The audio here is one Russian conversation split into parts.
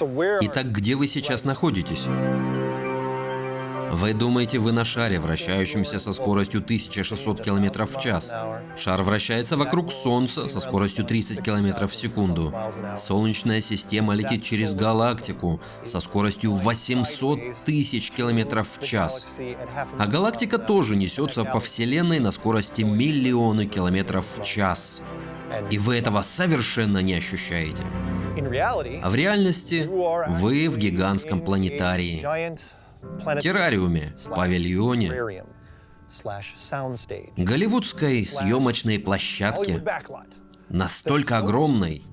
Итак, где вы сейчас находитесь? Вы думаете, вы на шаре, вращающемся со скоростью 1600 км в час. Шар вращается вокруг Солнца со скоростью 30 км в секунду. Солнечная система летит через галактику со скоростью 800 тысяч км в час. А галактика тоже несется по Вселенной на скорости миллионы километров в час. И вы этого совершенно не ощущаете. А в реальности вы в гигантском планетарии, террариуме, павильоне, голливудской съемочной площадке, настолько огромной,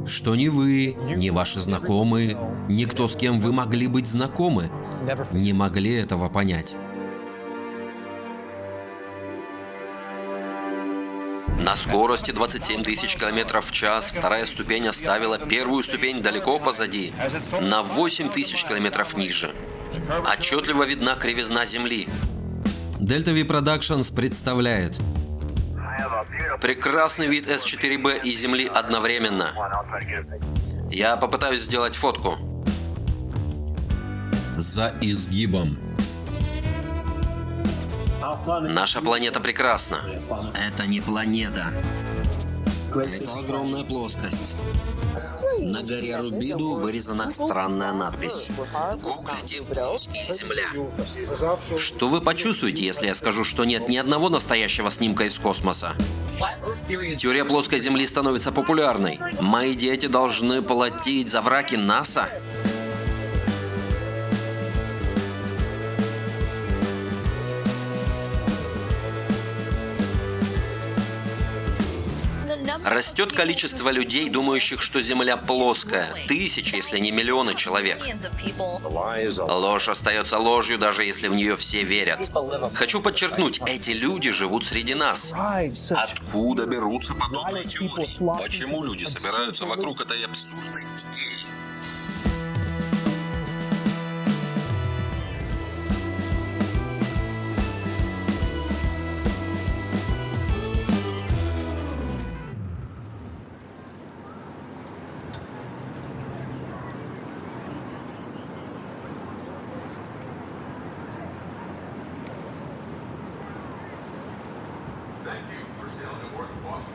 что ни вы, ни ваши знакомые, никто, с кем вы могли быть знакомы, не могли этого понять. На скорости 27 тысяч километров в час вторая ступень оставила первую ступень далеко позади, на 8 тысяч километров ниже. Отчетливо видна кривизна Земли. Delta V Productions представляет прекрасный вид С4Б и Земли одновременно. Я попытаюсь сделать фотку. За изгибом. Наша планета прекрасна. Это не планета. Это огромная плоскость. На горе Рубиду вырезана странная надпись. Гуглите «Плоская Земля». Что вы почувствуете, если я скажу, что нет ни одного настоящего снимка из космоса? Теория плоской Земли становится популярной. Мои дети должны платить за враки НАСА? Растет количество людей, думающих, что Земля плоская. Тысячи, если не миллионы человек. Ложь остается ложью, даже если в нее все верят. Хочу подчеркнуть, эти люди живут среди нас. Откуда берутся подобные теории? Почему люди собираются вокруг этой абсурдной идеи?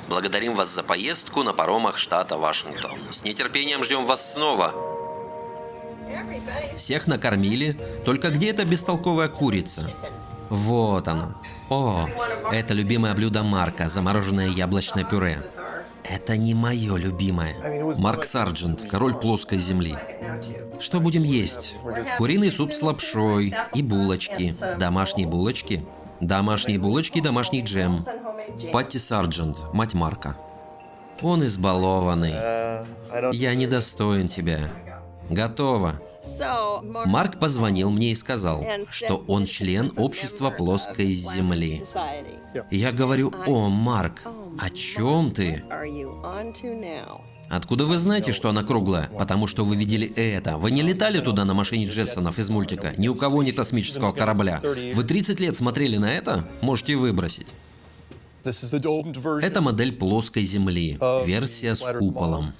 Благодарим вас за поездку на паромах штата Вашингтон. С нетерпением ждем вас снова. Всех накормили, только где эта бестолковая курица? Вот она. О, это любимое блюдо Марка, замороженное яблочное пюре. Это не мое любимое. Марк Сарджент, король плоской земли. Что будем есть? Куриный суп с лапшой и булочки. Домашние булочки. Домашние булочки и домашний джем. Патти Сарджент, мать Марка. Он избалованный. Я недостоин тебя. Готово. Марк позвонил мне и сказал, что он член общества плоской земли. Я говорю: о, Марк, о чем ты? Откуда вы знаете, что она круглая? Потому что вы видели это. Вы не летали туда на машине Джетсонов из мультика? Ни у кого нет космического корабля. Вы 30 лет смотрели на это? Можете выбросить. Это модель плоской Земли, версия с куполом.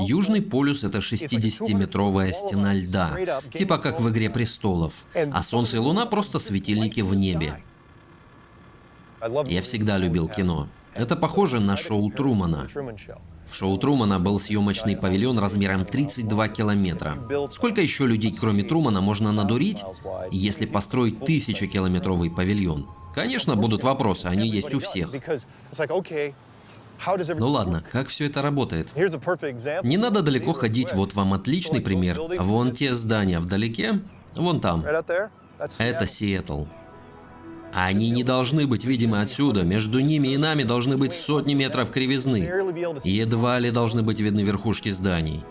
Южный полюс — это 60-метровая стена льда, типа как в «Игре престолов», а Солнце и Луна — просто светильники в небе. Я всегда любил кино. Это похоже на шоу Трумана. В шоу Трумана был съемочный павильон размером 32 километра. Сколько еще людей, кроме Трумана, можно надурить, если построить 1000-километровый павильон? Конечно, будут вопросы, они есть у всех. Ну ладно, как все это работает? Не надо далеко ходить, вот вам отличный пример. Вон те здания вдалеке, вон там. Это Сиэтл. Они не должны быть видимы отсюда. Между ними и нами должны быть сотни метров кривизны. Едва ли должны быть видны верхушки зданий.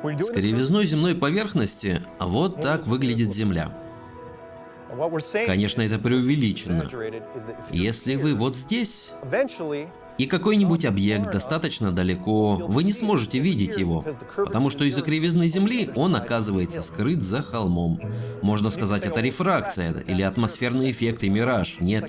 С кривизной земной поверхности вот так выглядит Земля. Конечно, это преувеличено. Если вы вот здесь, И какой-нибудь объект достаточно далеко, вы не сможете видеть его, потому что из-за кривизны Земли он оказывается скрыт за холмом. Можно сказать, это рефракция или атмосферный эффект и мираж. Нет,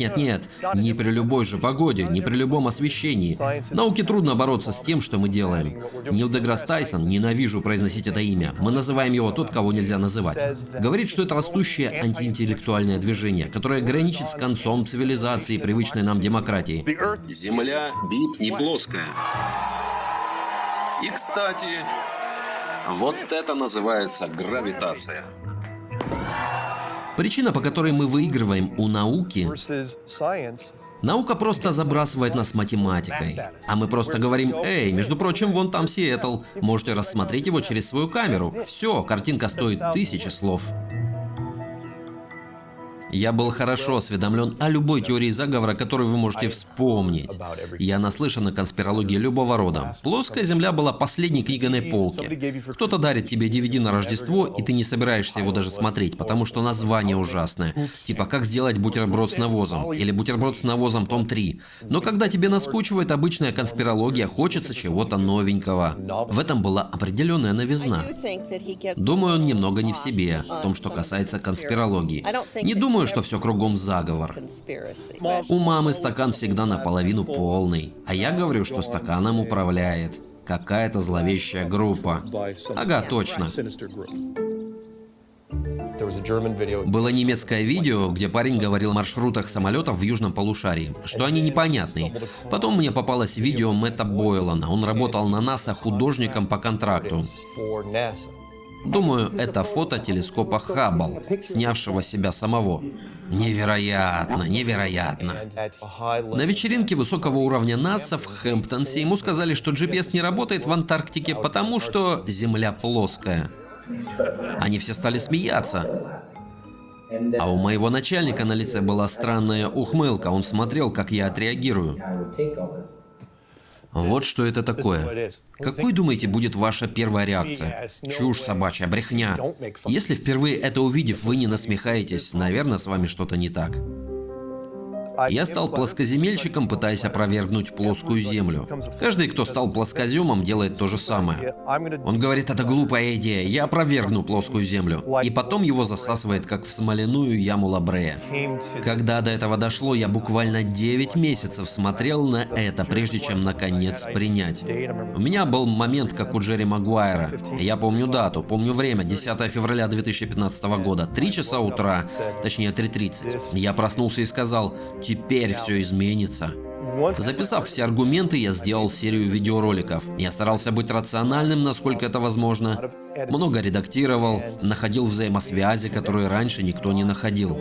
не при любой же погоде, не при любом освещении. Науке трудно бороться с тем, что мы делаем. Нил Деграсс Тайсон, ненавижу произносить это имя, мы называем его тот, кого нельзя называть, говорит, что это растущее антиинтеллектуальное движение, которое граничит с концом цивилизации, привычной нам демократии. Земля не плоская. И, кстати, вот это называется гравитация. Причина, по которой мы выигрываем у науки, наука просто забрасывает нас математикой. А мы просто говорим: эй, между прочим, вон там Сиэтл, можете рассмотреть его через свою камеру. Все, картинка стоит 1000 слов. Я был хорошо осведомлен о любой теории заговора, которую вы можете вспомнить. Я наслышан о конспирологии любого рода. «Плоская земля» была последней книгой на полке. Кто-то дарит тебе DVD на Рождество, и ты не собираешься его даже смотреть, потому что название ужасное. Типа «Как сделать бутерброд с навозом» или «Бутерброд с навозом, том 3». Но когда тебе наскучивает обычная конспирология, хочется чего-то новенького. В этом была определенная новизна. Думаю, он немного не в себе, в том, что касается конспирологии. Не думаю, что все кругом заговор. У мамы стакан всегда наполовину полный, а я говорю, что стаканом управляет какая-то зловещая группа. Ага, точно. Было немецкое видео, где парень говорил о маршрутах самолетов в южном полушарии, что они непонятные. Потом мне попалось видео Мэтта Бойлана. Он работал на НАСА художником по контракту. Думаю, это фото телескопа Хаббл, снявшего себя самого. Невероятно, невероятно. На вечеринке высокого уровня НАСА в Хэмптонсе ему сказали, что GPS не работает в Антарктике, потому что Земля плоская. Они все стали смеяться. А у моего начальника на лице была странная ухмылка. Он смотрел, как я отреагирую. Вот что это такое. Какой, думаете, будет ваша первая реакция? Чушь собачья, брехня. Если впервые это увидев, вы не насмехаетесь, наверное, с вами что-то не так. Я стал плоскоземельщиком, пытаясь опровергнуть плоскую землю. Каждый, кто стал плоскоземом, делает то же самое. Он говорит: это глупая идея, я опровергну плоскую землю. И потом его засасывает, как в смоляную яму Лабрея. Когда до этого дошло, я буквально 9 месяцев смотрел на это, прежде чем наконец принять. У меня был момент, как у Джерри Магуайра. Я помню дату, помню время, 10 февраля 2015 года, 3 часа утра, точнее 3:30. Я проснулся и сказал: теперь все изменится. Записав все аргументы, я сделал серию видеороликов. Я старался быть рациональным, насколько это возможно. Много редактировал, находил взаимосвязи, которые раньше никто не находил.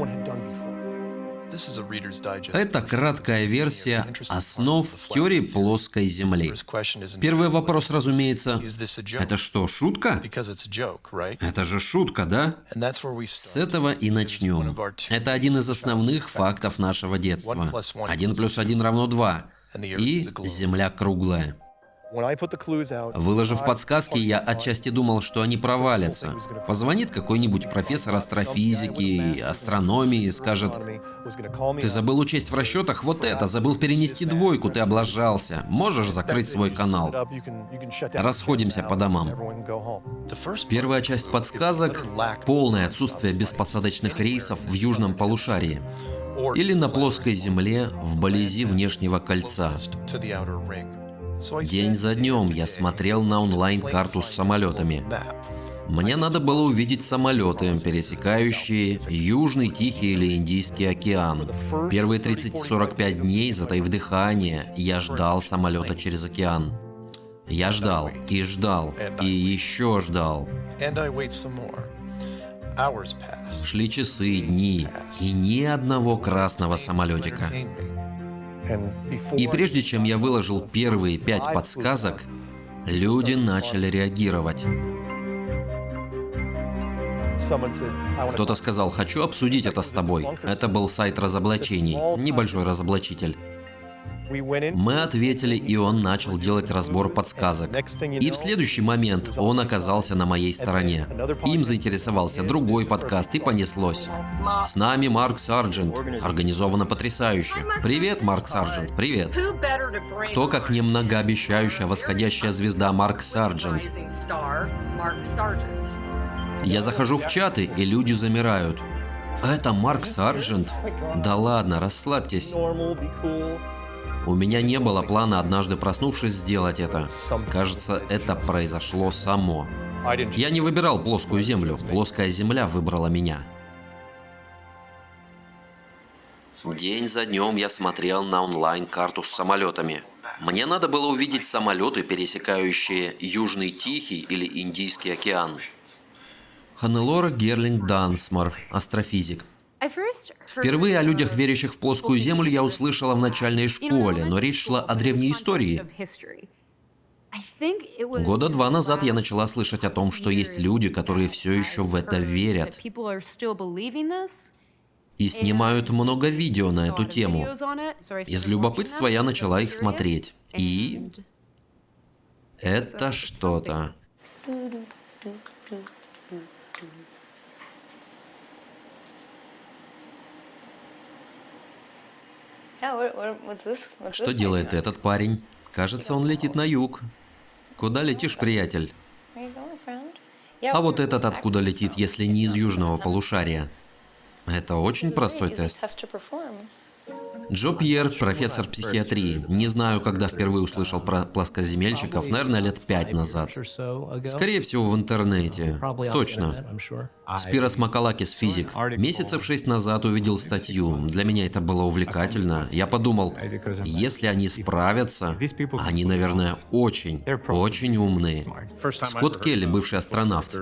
Это краткая версия основ теории плоской Земли. Первый вопрос, разумеется, это что, шутка? Это же шутка, да? С этого и начнем. Это один из основных фактов нашего детства. 1 + 1 = 2. И Земля круглая. Выложив подсказки, я отчасти думал, что они провалятся. Позвонит какой-нибудь профессор астрофизики, астрономии и скажет: ты забыл учесть в расчетах вот это, забыл перенести двойку, ты облажался. Можешь закрыть свой канал. Расходимся по домам. Первая часть подсказок – полное отсутствие беспосадочных рейсов в южном полушарии или на плоской Земле вблизи внешнего кольца. День за днем я смотрел на онлайн-карту с самолетами. Мне надо было увидеть самолеты, пересекающие Южный, Тихий или Индийский океан. Первые 30-45 дней, затаив дыхание, я ждал самолета через океан. Я ждал, и еще ждал. Шли часы, дни, и ни одного красного самолетика. И прежде чем я выложил первые 5 подсказок, люди начали реагировать. Кто-то сказал: хочу обсудить это с тобой. Это был сайт разоблачений, небольшой разоблачитель. Мы ответили, и он начал делать разбор подсказок. И в следующий момент он оказался на моей стороне. Им заинтересовался другой подкаст, и понеслось. С нами Марк Сарджент. Организовано потрясающе. Привет, Марк Сарджент, привет. Кто, как не многообещающая восходящая звезда Марк Сарджент? Я захожу в чаты, и люди замирают. Это Марк Сарджент? Да ладно, расслабьтесь. У меня не было плана, однажды проснувшись, сделать это. Кажется, это произошло само. Я не выбирал плоскую землю. Плоская земля выбрала меня. День за днем я смотрел на онлайн-карту с самолетами. Мне надо было увидеть самолеты, пересекающие Южный Тихий или Индийский океан. Ханнелора Герлинг Дансмор, астрофизик. Впервые о людях, верящих в плоскую землю, я услышала в начальной школе, но речь шла о древней истории. Года 2 назад я начала слышать о том, что есть люди, которые все еще в это верят. И снимают много видео на эту тему. Из любопытства я начала их смотреть. И... это что-то. Что делает этот парень? Кажется, он летит на юг. Куда летишь, приятель? А вот этот откуда летит, если не из южного полушария? Это очень простой тест. Джо Пьер, профессор психиатрии. Не знаю, когда впервые услышал про плоскоземельщиков, наверное, лет 5 назад. Скорее всего, в интернете. Точно. Спирос Макалакис, физик. Месяцев 6 назад увидел статью. Для меня это было увлекательно. Я подумал, если они справятся, они, наверное, очень умные. Скотт Келли, бывший астронавт.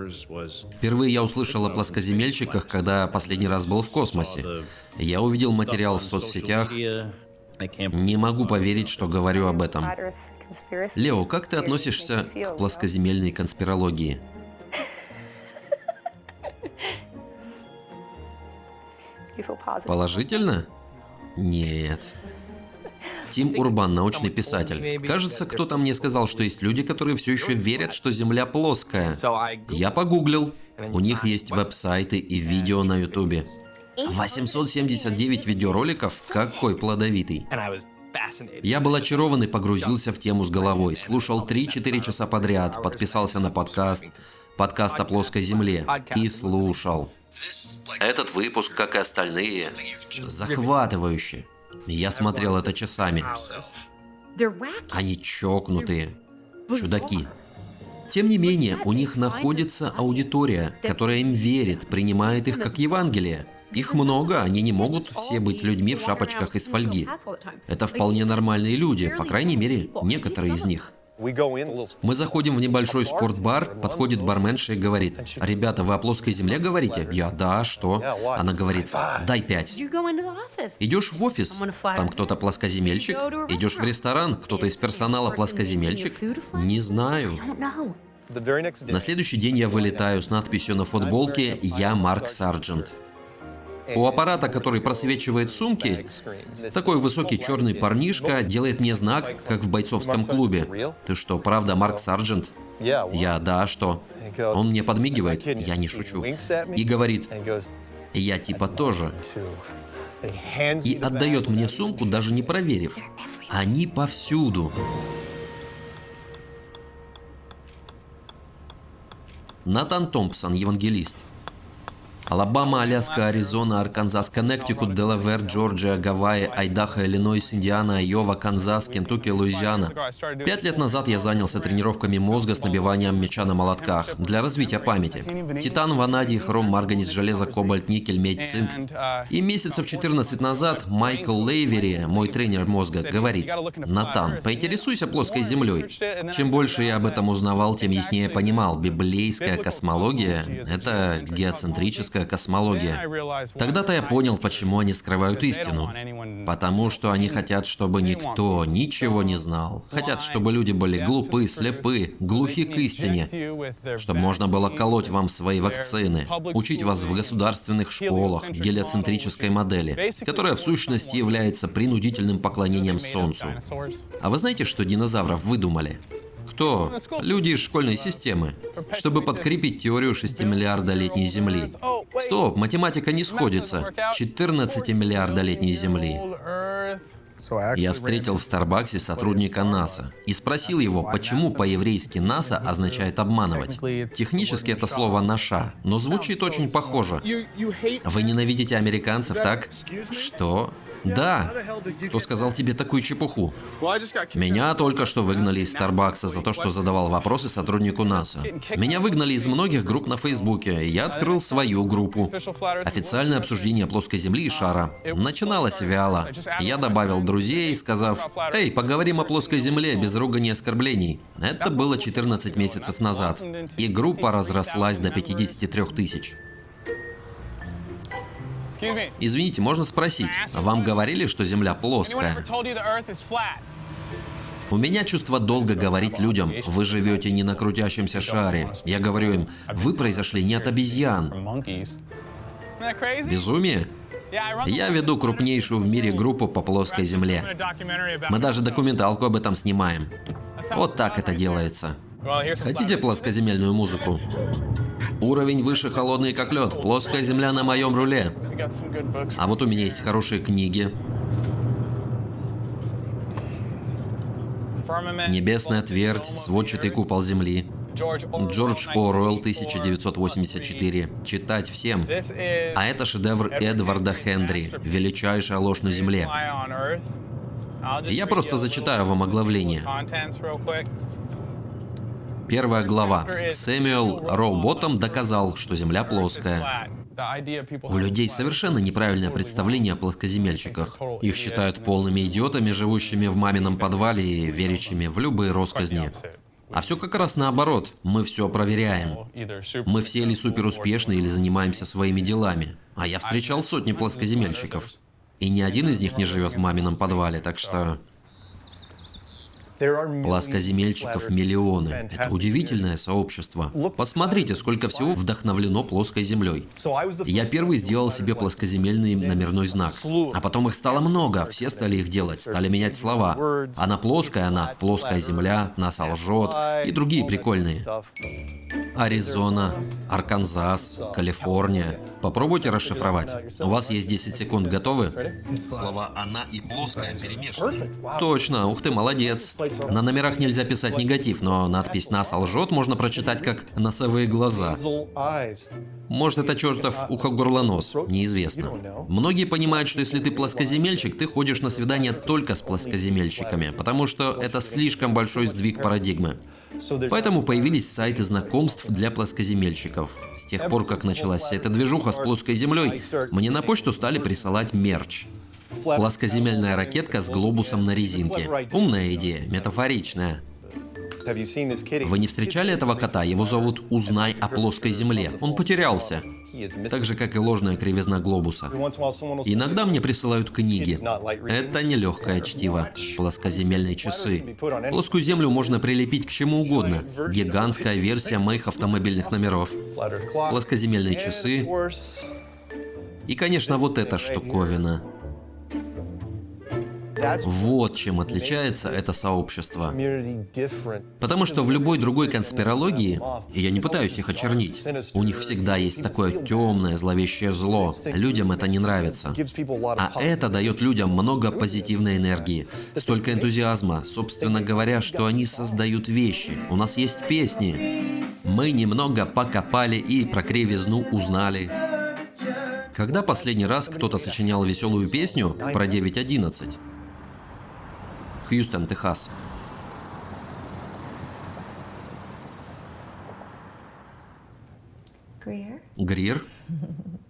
Впервые я услышал о плоскоземельщиках, когда последний раз был в космосе. Я увидел материал в соцсетях. Не могу поверить, что говорю об этом. Лео, как ты относишься к плоскоземельной конспирологии? Положительно? Нет. Тим Урбан, научный писатель. Кажется, кто-то мне сказал, что есть люди, которые все еще верят, что Земля плоская. Я погуглил. У них есть веб-сайты и видео на Ютубе. 879 видеороликов? Какой плодовитый. Я был очарован и погрузился в тему с головой. Слушал 3-4 часа подряд, подписался на подкаст о плоской земле. И слушал. Этот выпуск, как и остальные, захватывающий. Я смотрел это часами. Они чокнутые. Чудаки. Тем не менее, у них находится аудитория, которая им верит, принимает их как Евангелие. Их много, они не могут все быть людьми в шапочках из фольги. Это вполне нормальные люди, по крайней мере, некоторые из них. Мы заходим в небольшой спортбар, подходит барменша и говорит: «Ребята, вы о плоской земле говорите?» Я: «Да, что?» Она говорит: «Дай 5». Идешь в офис, там кто-то плоскоземельщик. Идешь в ресторан, кто-то из персонала плоскоземельщик. Не знаю. На следующий день я вылетаю с надписью на футболке «Я Марк Сарджент». У аппарата, который просвечивает сумки, такой высокий черный парнишка делает мне знак, как в бойцовском клубе. «Ты что, правда Марк Сарджент?» Я: «Да, что?» Он мне подмигивает, я не шучу, и говорит: «Я типа тоже». И отдает мне сумку, даже не проверив. Они повсюду. Натан Томпсон, евангелист. Алабама, Аляска, Аризона, Арканзас, Коннектикут, Делавэр, Джорджия, Гавайи, Айдахо, Иллинойс, Индиана, Айова, Канзас, Кентукки, Луизиана. 5 лет назад я занялся тренировками мозга с набиванием мяча на молотках для развития памяти. Титан, ванадий, хром, марганец, железо, кобальт, никель, медь, цинк. И месяцев 14 назад Майкл Лейвери, мой тренер мозга, говорит: «Натан, поинтересуйся плоской землей». Чем больше я об этом узнавал, тем яснее понимал, библейская космология — это геоцентрическая плоская космология. Тогда-то я понял, почему они скрывают истину. Потому что они хотят, чтобы никто ничего не знал. Хотят, чтобы люди были глупы, слепы, глухи к истине. Чтобы можно было колоть вам свои вакцины, учить вас в государственных школах гелиоцентрической модели, которая в сущности является принудительным поклонением Солнцу. А вы знаете, что динозавров выдумали? Кто? Люди из школьной системы, чтобы подкрепить теорию 6-миллиардолетней Земли. Стоп, математика не сходится. 14-миллиардолетней Земли. Я встретил в Старбаксе сотрудника НАСА и спросил его, почему по-еврейски НАСА означает обманывать. Технически это слово «наша», но звучит очень похоже. Вы ненавидите американцев, так? Что? Да. Кто сказал тебе такую чепуху? Меня только что выгнали из Старбакса за то, что задавал вопросы сотруднику НАСА. Меня выгнали из многих групп на Фейсбуке, и я открыл свою группу. Официальное обсуждение плоской Земли и шара. Начиналось вяло. Я добавил друзей, сказав: «Эй, поговорим о плоской Земле без ругани и оскорблений». Это было 14 месяцев назад. И группа разрослась до 53 тысяч. Извините, можно спросить, вам говорили, что Земля плоская? У меня чувство долга говорить людям: вы живете не на крутящемся шаре. Я говорю им: вы произошли не от обезьян. Безумие? Я веду крупнейшую в мире группу по плоской Земле. Мы даже документалку об этом снимаем. Вот так это делается. Хотите плоскоземельную музыку? Уровень выше, холодный как лед. Плоская Земля на моем руле. А вот у меня есть хорошие книги. «Небесная твердь», «Сводчатый купол Земли», Джордж Оруэлл, 1984. Читать всем. А это шедевр Эдварда Хенри «Величайшая ложь на Земле». Я просто зачитаю вам оглавление. Первая глава. Сэмюэл Роуботтом доказал, что Земля плоская. У людей совершенно неправильное представление о плоскоземельщиках. Их считают полными идиотами, живущими в мамином подвале и верящими в любые росказни. А все как раз наоборот. Мы все проверяем. Мы все или суперуспешны, или занимаемся своими делами. А я встречал сотни плоскоземельщиков. И ни один из них не живет в мамином подвале, так что... Плоскоземельщиков миллионы. Это удивительное сообщество. Посмотрите, сколько всего вдохновлено плоской землей. Я первый сделал себе плоскоземельный номерной знак. А потом их стало много. Все стали их делать, стали менять слова. Она плоская земля, НАСА лжет и другие прикольные. Аризона, Арканзас, Калифорния. Попробуйте расшифровать. У вас есть 10 секунд. Готовы? Слова «она» и «плоская» перемешаны. Точно. Ух ты, молодец. На номерах нельзя писать негатив, но надпись «НАСА лжет» можно прочитать как «носовые глаза». Может, это чертов ухо-горлонос, неизвестно. Многие понимают, что если ты плоскоземельщик, ты ходишь на свидание только с плоскоземельщиками, потому что это слишком большой сдвиг парадигмы. Поэтому появились сайты знакомств для плоскоземельщиков. С тех пор, как началась вся эта движуха с плоской землей, мне на почту стали присылать мерч. Плоскоземельная ракетка с глобусом на резинке. Умная идея, метафоричная. Вы не встречали этого кота? Его зовут «Узнай о плоской земле». Он потерялся. Так же, как и ложная кривизна глобуса. Иногда мне присылают книги. Это нелегкое чтиво. Плоскоземельные часы. Плоскую землю можно прилепить к чему угодно. Гигантская версия моих автомобильных номеров. Плоскоземельные часы. И, конечно, вот эта штуковина. Вот чем отличается это сообщество. Потому что в любой другой конспирологии, и я не пытаюсь их очернить, у них всегда есть такое темное, зловещее зло. Людям это не нравится. А это дает людям много позитивной энергии, столько энтузиазма, собственно говоря, что они создают вещи. У нас есть песни. Мы немного покопали и про кривизну узнали. Когда последний раз кто-то сочинял веселую песню про 911? Хьюстон, Техас. Грир?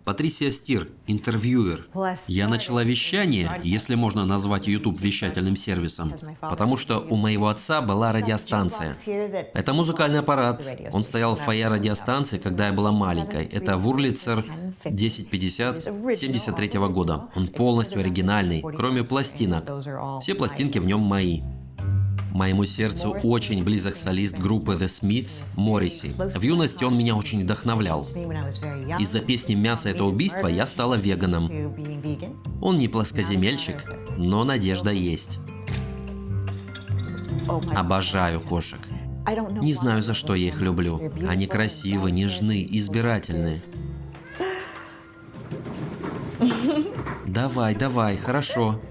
Патрисия Стир, интервьюер. Я начала вещание, если можно назвать YouTube вещательным сервисом, потому что у моего отца была радиостанция. Это музыкальный аппарат. Он стоял в фойе радиостанции, когда я была маленькой. Это Вурлицер 1050 73 года. Он полностью оригинальный, кроме пластинок. Все пластинки в нем мои. Моему сердцу очень близок солист группы The Smiths Морриси. В юности он меня очень вдохновлял. Из-за песни «Мясо – это убийство» я стала веганом. Он не плоскоземельщик, но надежда есть. Обожаю кошек. Не знаю, за что я их люблю. Они красивы, нежны, избирательны. Давай, хорошо.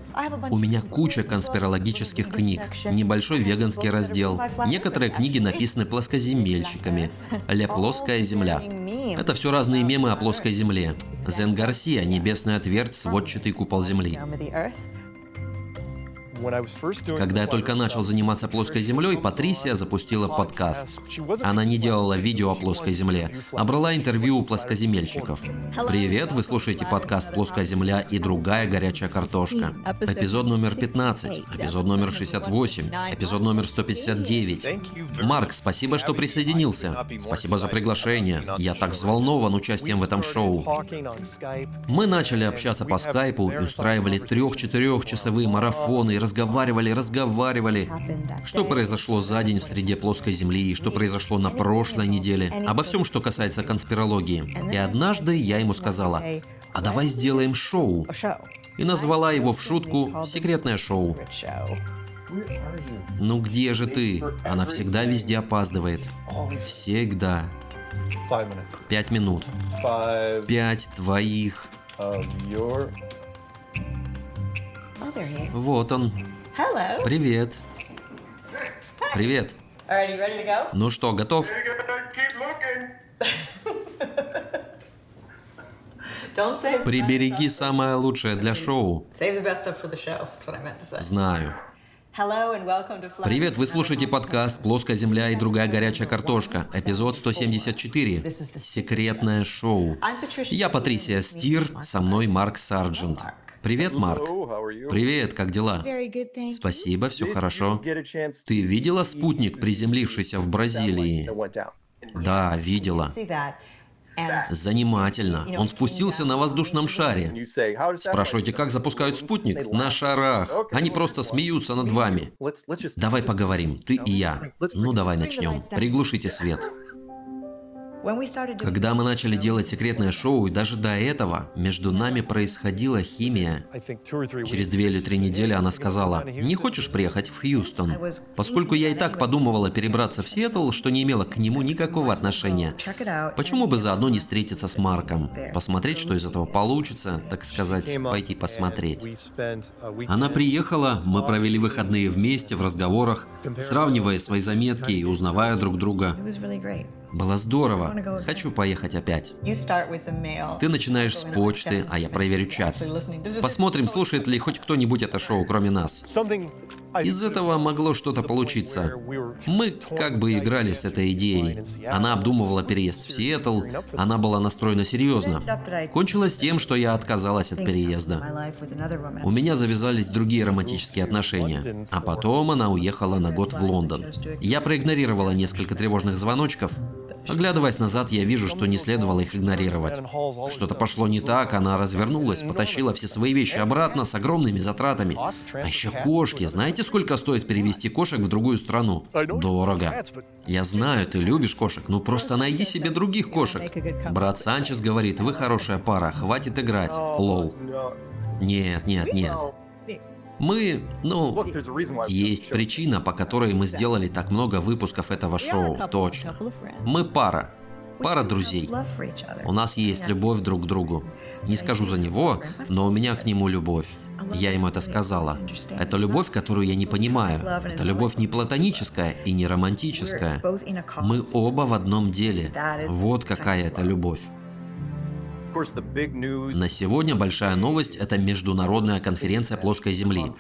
У меня куча конспирологических книг, небольшой веганский раздел. Некоторые книги написаны плоскоземельщиками. «Ля плоская земля». Это все разные мемы о плоской земле. Зен Гарсия, «Небесная твердь, сводчатый купол земли». Когда я только начал заниматься плоской землей, Патрисия запустила подкаст. Она не делала видео о плоской земле, а брала интервью у плоскоземельщиков. Привет, вы слушаете подкаст «Плоская земля и другая горячая картошка». Эпизод номер 15, эпизод номер 68, эпизод номер 159. Марк, спасибо, что присоединился. Спасибо за приглашение. Я так взволнован участием в этом шоу. Мы начали общаться по скайпу и устраивали 3-4-часовые марафоны и разговаривали. Что произошло за день в среде плоской земли и что произошло на прошлой неделе. Обо всем, что касается конспирологии. И однажды я ему сказала: а давай сделаем шоу. И назвала его в шутку «Секретное шоу». Ну где же ты? Она всегда везде опаздывает. Всегда. 5 минут. 5 твоих. Вот он. Привет. Привет. Ну что, готов? Прибереги самое лучшее для шоу. Знаю. Привет, вы слушаете подкаст «Плоская земля и другая горячая картошка», эпизод 174. Секретное шоу. Я Патрисия Стир, со мной Марк Сарджент. Привет, Марк. Привет, как дела? Спасибо, все хорошо. Ты видела спутник, приземлившийся в Бразилии? Да, видела. Занимательно. Он спустился на воздушном шаре. Спрашиваете, как запускают спутник? На шарах. Они просто смеются над вами. Давай поговорим, ты и я. Ну, давай начнем. Приглушите свет. Когда мы начали делать секретное шоу, и даже до этого, между нами происходила химия. Через 2 или 3 недели она сказала: «Не хочешь приехать в Хьюстон?» Поскольку я и так подумывала перебраться в Сиэтл, что не имела к нему никакого отношения. Почему бы заодно не встретиться с Марком? Посмотреть, что из этого получится, так сказать, пойти посмотреть. Она приехала, мы провели выходные вместе в разговорах, сравнивая свои заметки и узнавая друг друга. Было здорово. Хочу поехать опять. Ты начинаешь с почты, а я проверю чат. Посмотрим, слушает ли хоть кто-нибудь это шоу, кроме нас. Из этого могло что-то получиться. Мы как бы играли с этой идеей. Она обдумывала переезд в Сиэтл, она была настроена серьезно. Кончилось тем, что я отказалась от переезда. У меня завязались другие романтические отношения. А потом она уехала на год в Лондон. Я проигнорировала несколько тревожных звоночков. Оглядываясь назад, я вижу, что не следовало их игнорировать. Что-то пошло не так, она развернулась, потащила все свои вещи обратно с огромными затратами. А еще кошки. Знаете, сколько стоит перевезти кошек в другую страну? Дорого. Я знаю, ты любишь кошек, но просто найди себе других кошек. Брат Санчес говорит: вы хорошая пара, хватит играть. Лол. Нет. Мы, есть причина, по которой мы сделали так много выпусков этого шоу, точно. Мы пара. Пара друзей. У нас есть любовь друг к другу. Не скажу за него, но у меня к нему любовь. Я ему это сказала. Это любовь, которую я не понимаю. Это любовь не платоническая и не романтическая. Мы оба в одном деле. Вот какая это любовь. На сегодня большая новость – это Международная конференция плоской Земли.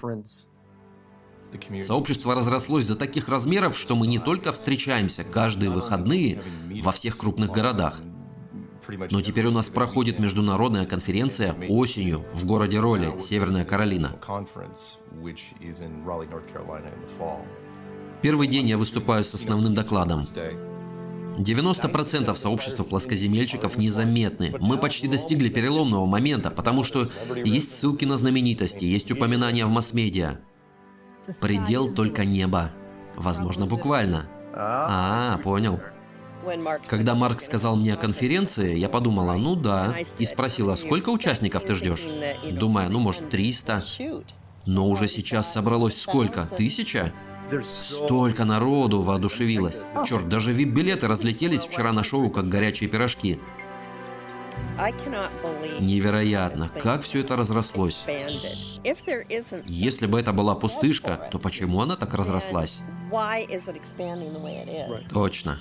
Сообщество разрослось до таких размеров, что мы не только встречаемся каждые выходные во всех крупных городах. Но теперь у нас проходит международная конференция осенью в городе Роли, Северная Каролина. Первый день я выступаю с основным докладом. 90% сообщества плоскоземельщиков незаметны. Мы почти достигли переломного момента, потому что есть ссылки на знаменитости, есть упоминания в масс-медиа. Предел только небо. Возможно, буквально. Понял. Когда Марк сказал мне о конференции, я подумала, ну да, и спросила, сколько участников ты ждешь? Думая, может 300. Но уже сейчас собралось сколько? 1000? Столько народу воодушевилось. Черт, даже VIP-билеты разлетелись вчера на шоу, как горячие пирожки. Невероятно, как все это разрослось. Если бы это была пустышка, то почему она так разрослась? Точно.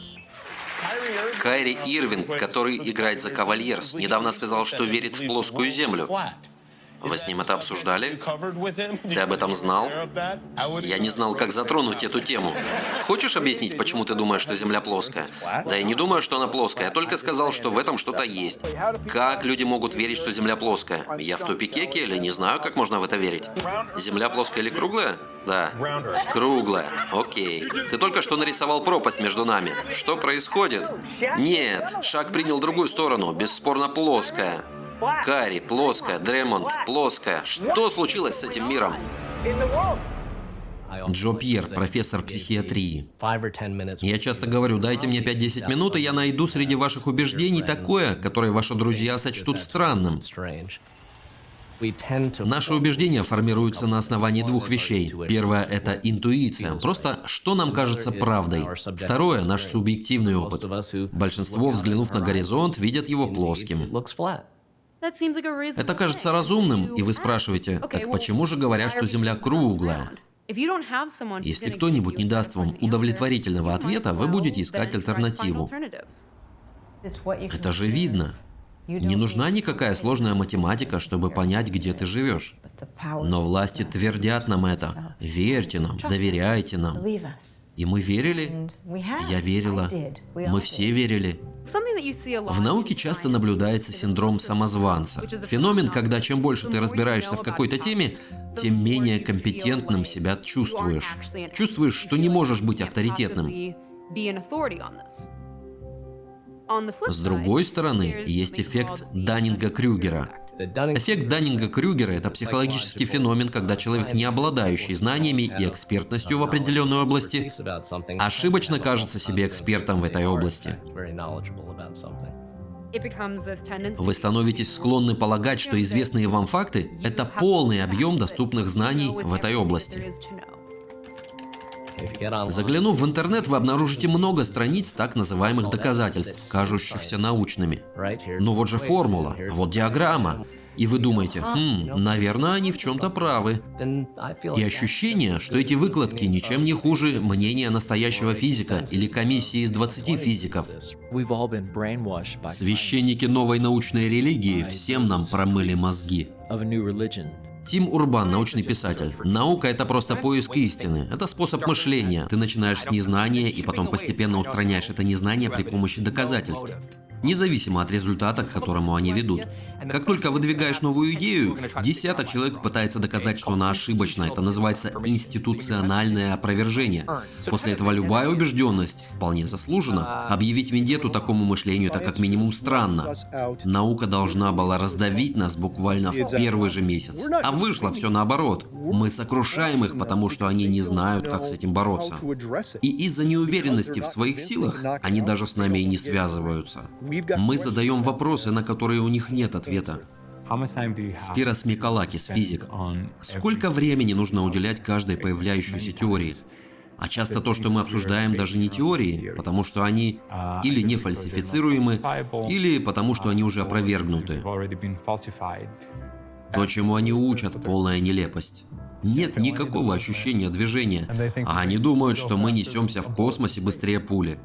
Кайри Ирвинг, который играет за Кавальерс, недавно сказал, что верит в плоскую землю. Вы с ним это обсуждали? Ты об этом знал? Я не знал, как затронуть эту тему. Хочешь объяснить, почему ты думаешь, что Земля плоская? Да я не думаю, что она плоская. Я только сказал, что в этом что-то есть. Как люди могут верить, что Земля плоская? Я в тупике, Келли, не знаю, как можно в это верить. Земля плоская или круглая? Да. Круглая. Окей. Ты только что нарисовал пропасть между нами. Что происходит? Нет, Шаг принял другую сторону. Бесспорно плоская. Карри, плоская, Дремонт, плоская. Что случилось с этим миром? Джо Пьер, профессор психиатрии. Я часто говорю, дайте мне 5-10 минут, и я найду среди ваших убеждений такое, которое ваши друзья сочтут странным. Наши убеждения формируются на основании двух вещей. Первое – это интуиция. Просто что нам кажется правдой. Второе – наш субъективный опыт. Большинство, взглянув на горизонт, видят его плоским. Это кажется разумным, и вы спрашиваете, так почему же говорят, что Земля круглая? Если кто-нибудь не даст вам удовлетворительного ответа, вы будете искать альтернативу. Это же видно. Не нужна никакая сложная математика, чтобы понять, где ты живешь. Но власти твердят нам это. Верьте нам, доверяйте нам. И мы верили. Я верила. Мы все верили. В науке часто наблюдается синдром самозванца. Феномен, когда чем больше ты разбираешься в какой-то теме, тем менее компетентным себя чувствуешь. Чувствуешь, что не можешь быть авторитетным. С другой стороны, есть эффект Даннинга-Крюгера. Эффект Даннинга-Крюгера – это психологический феномен, когда человек, не обладающий знаниями и экспертностью в определенной области, ошибочно кажется себе экспертом в этой области. Вы становитесь склонны полагать, что известные вам факты – это полный объем доступных знаний в этой области. Заглянув в интернет, вы обнаружите много страниц так называемых доказательств, кажущихся научными. Но вот же формула, вот диаграмма. И вы думаете, наверное, они в чем-то правы. И ощущение, что эти выкладки ничем не хуже мнения настоящего физика или комиссии из 20 физиков. Священники новой научной религии всем нам промыли мозги. Тим Урбан, научный писатель. Наука — это просто поиск истины. Это способ мышления. Ты начинаешь с незнания и потом постепенно устраняешь это незнание при помощи доказательств. Независимо от результата, к которому они ведут. Как только выдвигаешь новую идею, десяток человек пытается доказать, что она ошибочна. Это называется институциональное опровержение. После этого любая убежденность вполне заслужена. Объявить вендетту такому мышлению — это как минимум странно. Наука должна была раздавить нас буквально в первый же месяц. А вышло все наоборот. Мы сокрушаем их, потому что они не знают, как с этим бороться. И из-за неуверенности в своих силах они даже с нами и не связываются. Мы задаем вопросы, на которые у них нет ответа. Спирос Миколакис, физик. Сколько времени нужно уделять каждой появляющейся теории? А часто то, что мы обсуждаем, даже не теории, потому что они или не фальсифицируемы, или потому что они уже опровергнуты. То, чему они учат, полная нелепость. Нет никакого ощущения движения, а они думают, что мы несемся в космосе быстрее пули.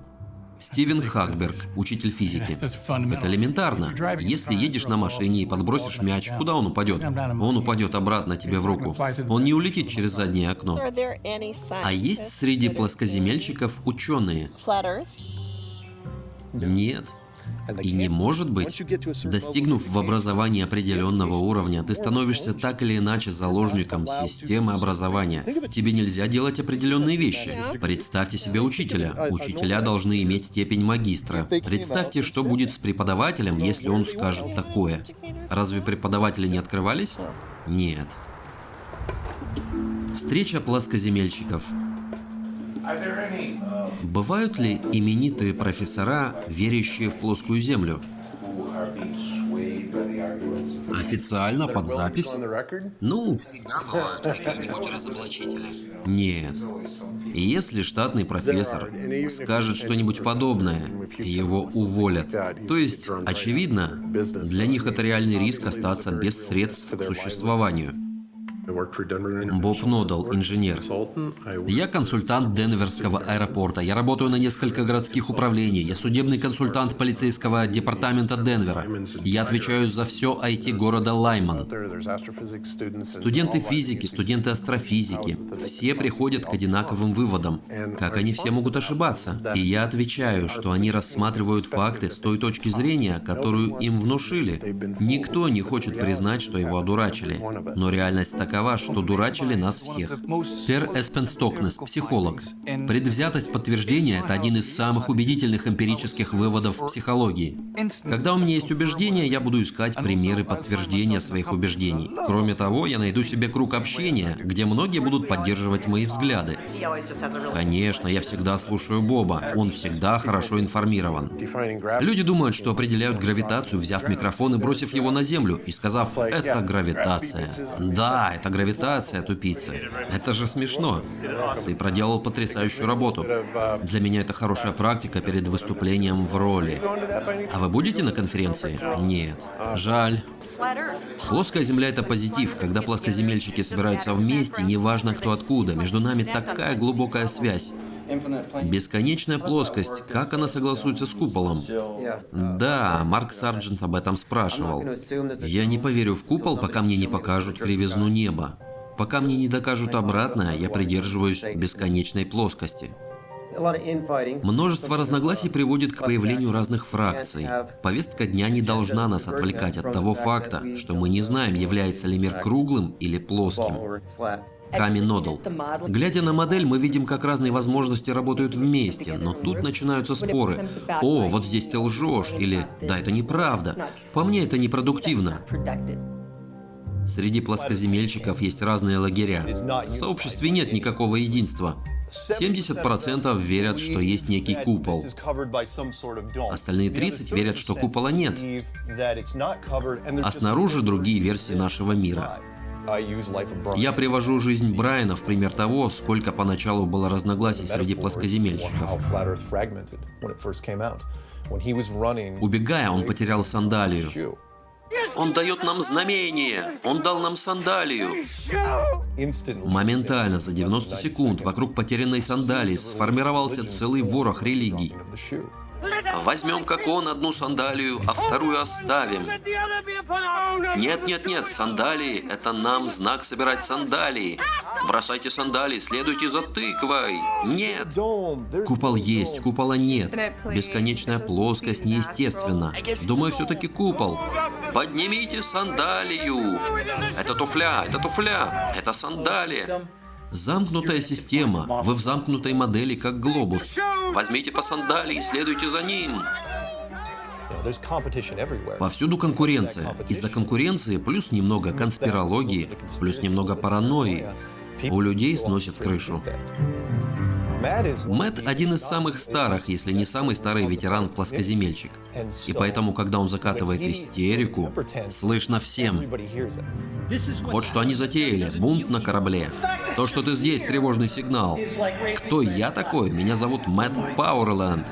Стивен Хакберг, учитель физики. Это элементарно. Если едешь на машине и подбросишь мяч, куда он упадет? Он упадет обратно тебе в руку. Он не улетит через заднее окно. А есть среди плоскоземельщиков ученые? Нет. И не может быть, достигнув в образовании определенного уровня, ты становишься так или иначе заложником системы образования. Тебе нельзя делать определенные вещи. Представьте себе учителя. Учителя должны иметь степень магистра. Представьте, что будет с преподавателем, если он скажет такое. Разве преподаватели не открывались? Нет. Встреча плоскоземельщиков. Бывают ли именитые профессора, верящие в плоскую землю? Официально, под запись? Ну, всегда бывают какие-нибудь разоблачители. Нет. И если штатный профессор скажет что-нибудь подобное, его уволят. То есть, очевидно, для них это реальный риск остаться без средств к существованию. Боб Нодал, инженер. Я консультант Денверского аэропорта. Я работаю на несколько городских управлений. Я судебный консультант полицейского департамента Денвера. Я отвечаю за все IT города Лайман. Студенты физики, студенты астрофизики. Все приходят к одинаковым выводам. Как они все могут ошибаться? И я отвечаю, что они рассматривают факты с той точки зрения, которую им внушили. Никто не хочет признать, что его одурачили. Но реальность такая, что дурачили нас всех. Пер Эспенстокнес, психолог. Предвзятость подтверждения – это один из самых убедительных эмпирических выводов в психологии. Когда у меня есть убеждения, я буду искать примеры подтверждения своих убеждений. Кроме того, я найду себе круг общения, где многие будут поддерживать мои взгляды. Конечно, я всегда слушаю Боба. Он всегда хорошо информирован. Люди думают, что определяют гравитацию, взяв микрофон и бросив его на землю, и сказав «это гравитация». Да, это гравитация, тупица. Это же смешно. Ты проделал потрясающую работу. Для меня это хорошая практика перед выступлением в роли. А вы будете на конференции? Нет. Жаль. Плоская земля — это позитив. Когда плоскоземельщики собираются вместе, неважно кто откуда, между нами такая глубокая связь. Бесконечная плоскость, как она согласуется с куполом? Да, Марк Сарджент об этом спрашивал. Я не поверю в купол, пока мне не покажут кривизну неба. Пока мне не докажут обратное, я придерживаюсь бесконечной плоскости. Множество разногласий приводит к появлению разных фракций. Повестка дня не должна нас отвлекать от того факта, что мы не знаем, является ли мир круглым или плоским. Ками Нодал. Глядя на модель, мы видим, как разные возможности работают вместе, но тут начинаются споры. «О, вот здесь ты лжешь» или «Да, это неправда». По мне, это непродуктивно. Среди плоскоземельщиков есть разные лагеря. В сообществе нет никакого единства. 70% верят, что есть некий купол. Остальные 30% верят, что купола нет. А снаружи другие версии нашего мира. Я привожу жизнь Брайана в пример того, сколько поначалу было разногласий среди плоскоземельщиков. Убегая, он потерял сандалию. Он дает нам знамение! Он дал нам сандалию! Моментально, за 90 секунд, вокруг потерянной сандалии сформировался целый ворох религий. Возьмем, как он, одну сандалию, а вторую оставим. Нет, нет, нет, сандалии – это нам знак собирать сандалии. Бросайте сандалии, следуйте за тыквой. Нет. Купол есть, купола нет. Бесконечная плоскость неестественна. Думаю, все-таки купол. Поднимите сандалию. Это туфля, это сандалия. Замкнутая система. Вы в замкнутой модели, как глобус. Возьмите по сандалии, следуйте за ним. Повсюду конкуренция. Из-за конкуренции плюс немного конспирологии, плюс немного паранойи. У людей сносит крышу. Мэтт один из самых старых, если не самый старый ветеран-плоскоземельщик. И поэтому, когда он закатывает истерику, слышно всем. Вот что они затеяли. Бунт на корабле. То, что ты здесь, тревожный сигнал. Кто я такой? Меня зовут Мэтт Пауэрленд.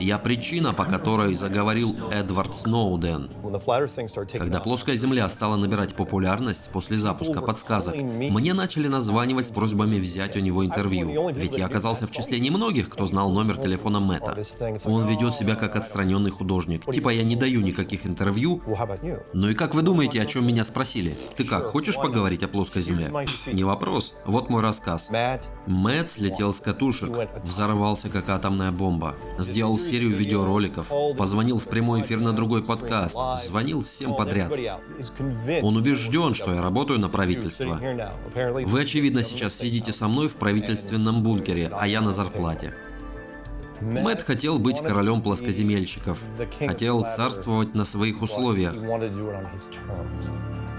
Я причина, по которой заговорил Эдвард Сноуден. Когда плоская Земля стала набирать популярность после запуска подсказок, мне начали названивать с просьбами взять у него интервью. Ведь я оказался в числе немногих, кто знал номер телефона Мэтта. Он ведет себя как отстраненный художник. Типа я не даю никаких интервью. Ну и как вы думаете, о чем меня спросили? Ты как, хочешь поговорить о плоской Земле? Не вопрос. Вот мой рассказ. Мэтт слетел с катушек, взорвался как атомная бомба, сделал серию видеороликов, позвонил в прямой эфир на другой подкаст, звонил всем подряд. Он убежден, что я работаю на правительство. Вы, очевидно, сейчас сидите со мной в правительственном бункере, а я на зарплате. Мэтт хотел быть королем плоскоземельщиков, хотел царствовать на своих условиях.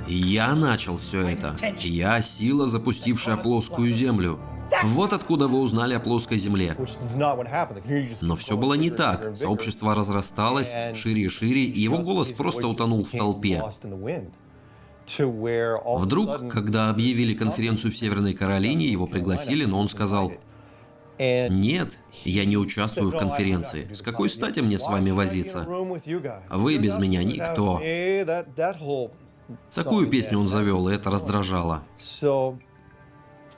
И я начал все это. Я сила, запустившая плоскую Землю. Вот откуда вы узнали о плоской Земле. Но все было не так. Сообщество разрасталось шире и шире, и его голос просто утонул в толпе. Вдруг, когда объявили конференцию в Северной Каролине, его пригласили, но он сказал: «Нет, я не участвую в конференции. С какой стати мне с вами возиться? Вы без меня никто». Такую песню он завел, и это раздражало.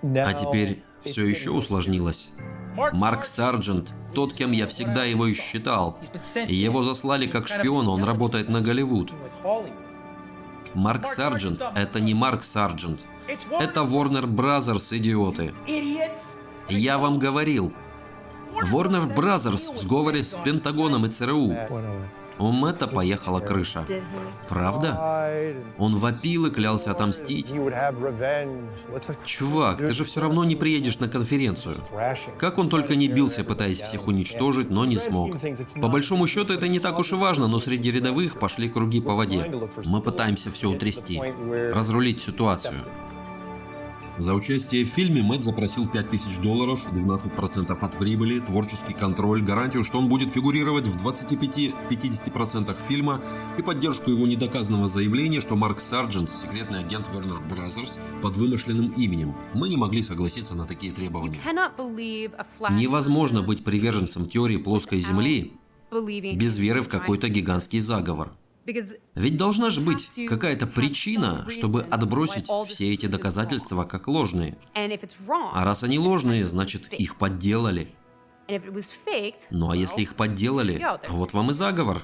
А теперь все еще усложнилось. Марк Сарджент, тот, кем я всегда его и считал. И его заслали как шпиона, он работает на Голливуд. Марк Сарджент — это не Марк Сарджент. Это Warner Brothers, идиоты. Я вам говорил. Warner Brothers в сговоре с Пентагоном и ЦРУ. У Мэтта поехала крыша. Правда? Он вопил и клялся отомстить. Чувак, ты же все равно не приедешь на конференцию. Как он только не бился, пытаясь всех уничтожить, но не смог. По большому счету это не так уж и важно, но среди рядовых пошли круги по воде. Мы пытаемся все утрясти, разрулить ситуацию. За участие в фильме Мэтт запросил $5000, 12% от прибыли, творческий контроль, гарантию, что он будет фигурировать в 25-50% фильма и поддержку его недоказанного заявления, что Марк Сарджент – секретный агент Warner Brothers под вымышленным именем. Мы не могли согласиться на такие требования. Невозможно быть приверженцем теории плоской Земли без веры в какой-то гигантский заговор. Ведь должна же быть какая-то причина, чтобы отбросить все эти доказательства как ложные. А раз они ложные, значит, их подделали. Ну а если их подделали, вот вам и заговор.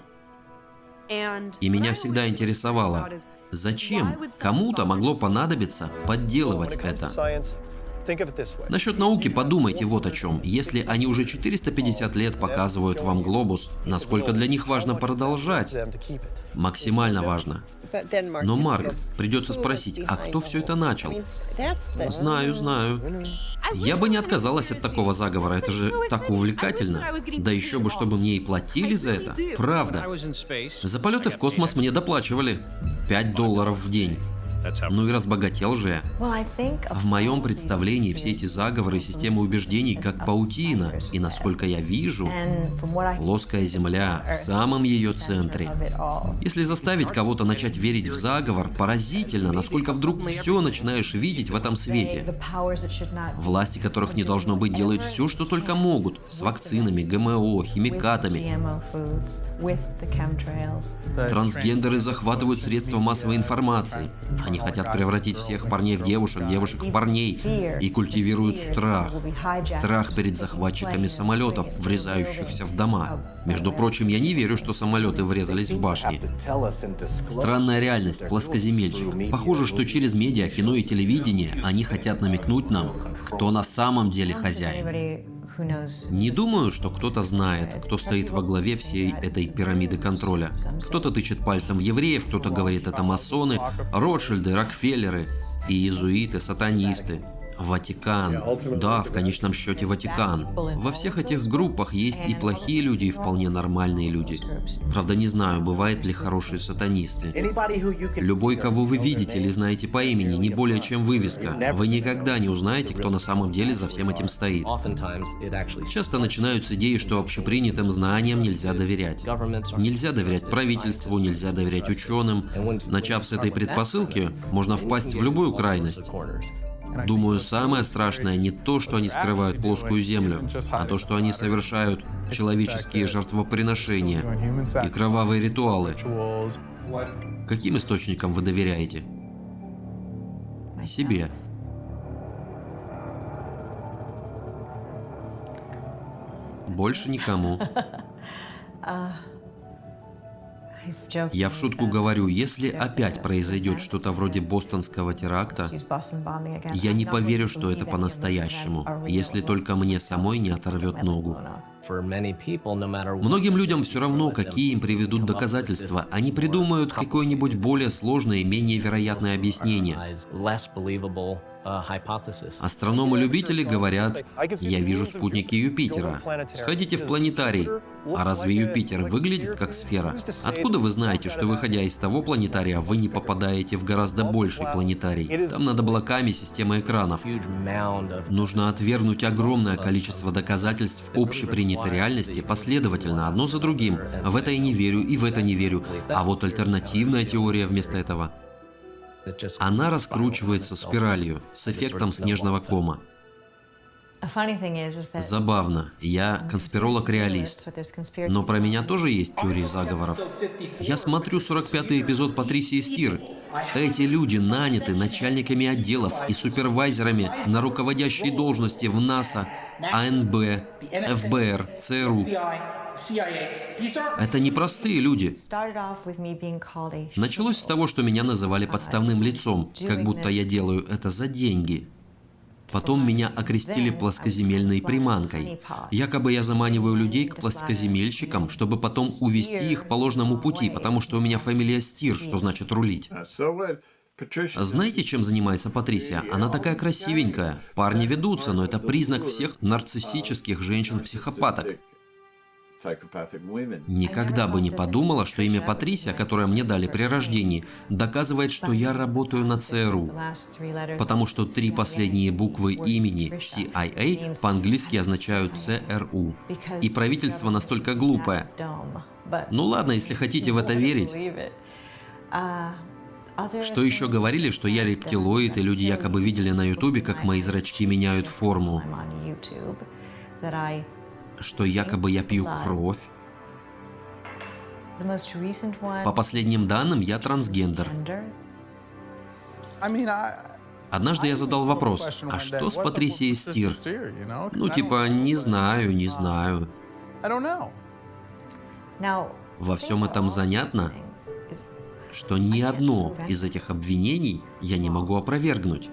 И меня всегда интересовало, зачем кому-то могло понадобиться подделывать это. Насчет науки подумайте вот о чем. Если они уже 450 лет показывают вам глобус, насколько для них важно продолжать? Максимально важно. Но, Марк, придется спросить, а кто все это начал? Знаю. Я бы не отказалась от такого заговора, это же так увлекательно. Да еще бы, чтобы мне и платили за это. Правда. За полеты в космос мне доплачивали $5 в день. Ну и разбогател же я. В моем представлении все эти заговоры и системы убеждений как паутина. И насколько я вижу, плоская Земля в самом ее центре. Если заставить кого-то начать верить в заговор, поразительно, насколько вдруг все начинаешь видеть в этом свете. Власти, которых не должно быть, делают все, что только могут. С вакцинами, ГМО, химикатами. Трансгендеры захватывают средства массовой информации. Они хотят превратить всех парней в девушек, девушек в парней и культивируют страх. Страх перед захватчиками самолетов, врезающихся в дома. Между прочим, я не верю, что самолеты врезались в башни. Странная реальность, плоскоземельщик. Похоже, что через медиа, кино и телевидение они хотят намекнуть нам, кто на самом деле хозяин. Не думаю, что кто-то знает, кто стоит во главе всей этой пирамиды контроля. Кто-то тычет пальцем в евреев, кто-то говорит, это масоны, Ротшильды, Рокфеллеры и иезуиты, сатанисты. Ватикан. Да, в конечном счете Ватикан. Во всех этих группах есть и плохие люди, и вполне нормальные люди. Правда, не знаю, бывают ли хорошие сатанисты. Любой, кого вы видите или знаете по имени, не более чем вывеска. Вы никогда не узнаете, кто на самом деле за всем этим стоит. Часто начинают с идеи, что общепринятым знаниям нельзя доверять. Нельзя доверять правительству, нельзя доверять ученым. Начав с этой предпосылки, можно впасть в любую крайность. Думаю, самое страшное не то, что они скрывают плоскую землю, а то, что они совершают человеческие жертвоприношения и кровавые ритуалы. Каким источникам вы доверяете? Себе. Больше никому. Я в шутку говорю, если опять произойдет что-то вроде бостонского теракта, я не поверю, что это по-настоящему, если только мне самой не оторвет ногу. Многим людям все равно, какие им приведут доказательства. Они придумают какое-нибудь более сложное и менее вероятное объяснение. Астрономы-любители говорят: «Я вижу спутники Юпитера. Сходите в планетарий». А разве Юпитер выглядит как сфера? Откуда вы знаете, что, выходя из того планетария, вы не попадаете в гораздо больший планетарий? Там над облаками система экранов. Нужно отвергнуть огромное количество доказательств общепринятой реальности последовательно, одно за другим. В это я не верю, и в это не верю. А вот альтернативная теория вместо этого. Она раскручивается спиралью, с эффектом снежного кома. Забавно, я конспиролог-реалист, но про меня тоже есть теории заговоров. Я смотрю 45-й эпизод Патрисии Стир. Эти люди наняты начальниками отделов и супервайзерами на руководящие должности в НАСА, АНБ, ФБР, ЦРУ. Это не простые люди. Началось с того, что меня называли подставным лицом, как будто я делаю это за деньги. Потом меня окрестили плоскоземельной приманкой. Якобы я заманиваю людей к плоскоземельщикам, чтобы потом увести их по ложному пути, потому что у меня фамилия Стир, что значит рулить. Знаете, чем занимается Патрисия? Она такая красивенькая. Парни ведутся, но это признак всех нарциссических женщин-психопаток. Никогда бы не подумала, что имя Патрисия, которое мне дали при рождении, доказывает, что я работаю на ЦРУ. Потому что 3 последние буквы имени CIA по-английски означают ЦРУ. И правительство настолько глупое. Ну ладно, если хотите в это верить. Что еще говорили, что я рептилоид, и люди якобы видели на Ютубе, как мои зрачки меняют форму. Что якобы я пью кровь. По последним данным, я трансгендер. Однажды я задал вопрос: а что с Патрисией Стир? Ну, типа, не знаю, не знаю. Во всем этом занятно, что ни одно из этих обвинений я не могу опровергнуть.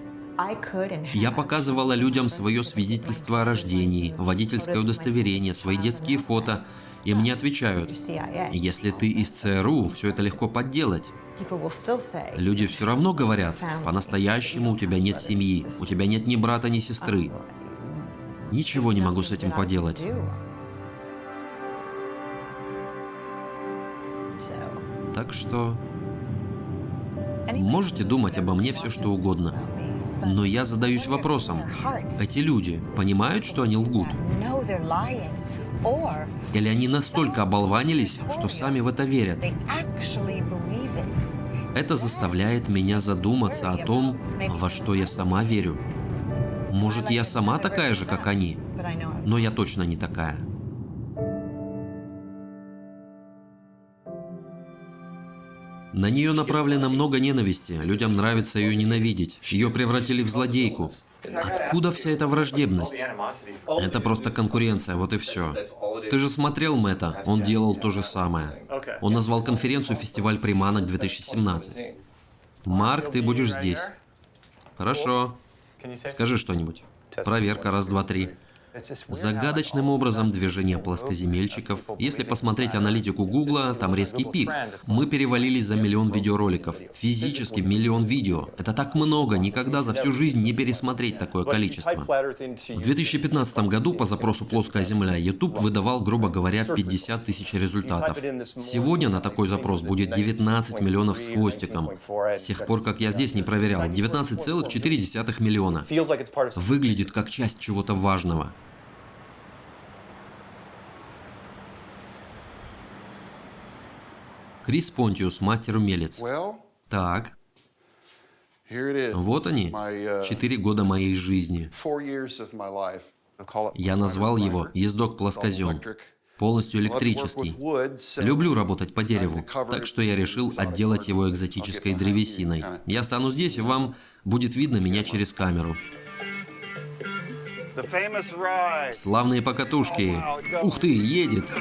Я показывала людям свое свидетельство о рождении, водительское удостоверение, свои детские фото, и мне отвечают: если ты из ЦРУ, все это легко подделать. Люди все равно говорят: по-настоящему у тебя нет семьи, у тебя нет ни брата, ни сестры. Ничего не могу с этим поделать. Так что можете думать обо мне все, что угодно. Но я задаюсь вопросом: эти люди понимают, что они лгут? Или они настолько оболванились, что сами в это верят? Это заставляет меня задуматься о том, во что я сама верю. Может, я сама такая же, как они, но я точно не такая. На нее направлено много ненависти, людям нравится ее ненавидеть. Ее превратили в злодейку. Откуда вся эта враждебность? Это просто конкуренция, вот и все. Ты же смотрел Мэтта, он делал то же самое. Он назвал конференцию «Фестиваль приманок 2017». Марк, ты будешь здесь. Хорошо. Скажи что-нибудь. Проверка, раз, два, три. Загадочным образом движение плоскоземельщиков. Если посмотреть аналитику Гугла, там резкий пик. Мы перевалились за 1 миллион видеороликов. Физически 1 миллион видео. Это так много, никогда за всю жизнь не пересмотреть такое количество. В 2015 году по запросу «Плоская земля» YouTube выдавал, грубо говоря, 50 тысяч результатов. Сегодня на такой запрос будет 19 миллионов с хвостиком. С тех пор, как я здесь не проверял, 19,4 миллиона. Выглядит как часть чего-то важного. Крис Понтиус, мастер-умелец. Так. Вот они, 4 года моей жизни. Я назвал его «Ездок-плоскозем». Полностью электрический. Люблю работать по дереву, так что я решил отделать его экзотической древесиной. Я стану здесь, и вам будет видно меня через камеру. Славные покатушки. Ух ты, едет.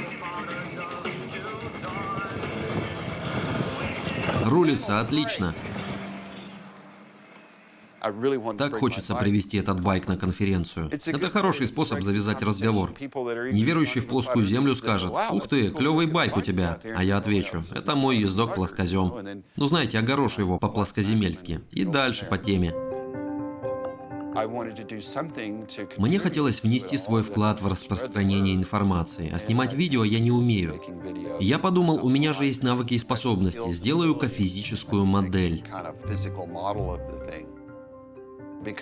Рулится отлично. Так хочется привезти этот байк на конференцию. Это хороший способ завязать разговор. Неверующий в плоскую землю скажет: «Ух ты, клевый байк у тебя». А я отвечу: «Это мой ездок-плоскозем». Ну знаете, огорошу его по-плоскоземельски. И дальше по теме. Мне хотелось внести свой вклад в распространение информации, а снимать видео я не умею. Я подумал, у меня же есть навыки и способности, сделаю-ка физическую модель.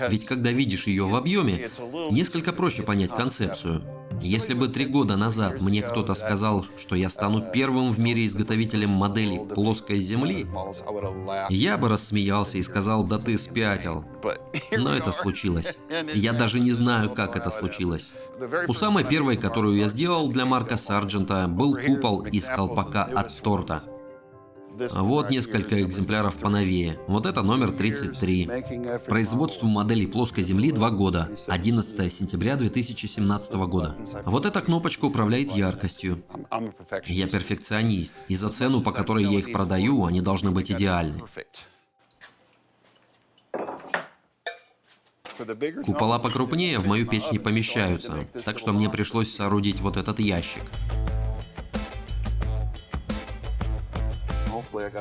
Ведь когда видишь ее в объеме, несколько проще понять концепцию. Если бы 3 года назад мне кто-то сказал, что я стану первым в мире изготовителем моделей плоской Земли, я бы рассмеялся и сказал: «Да ты спятил». Но это случилось. Я даже не знаю, как это случилось. У самой первой, которую я сделал для Марка Сарджента, был купол из колпака от торта. Вот несколько экземпляров поновее. Вот это номер 33. Производству моделей плоской Земли 2 года. 11 сентября 2017 года. Вот эта кнопочка управляет яркостью. Я перфекционист. И за цену, по которой я их продаю, они должны быть идеальны. Купола покрупнее в мою печь не помещаются, так что мне пришлось соорудить вот этот ящик.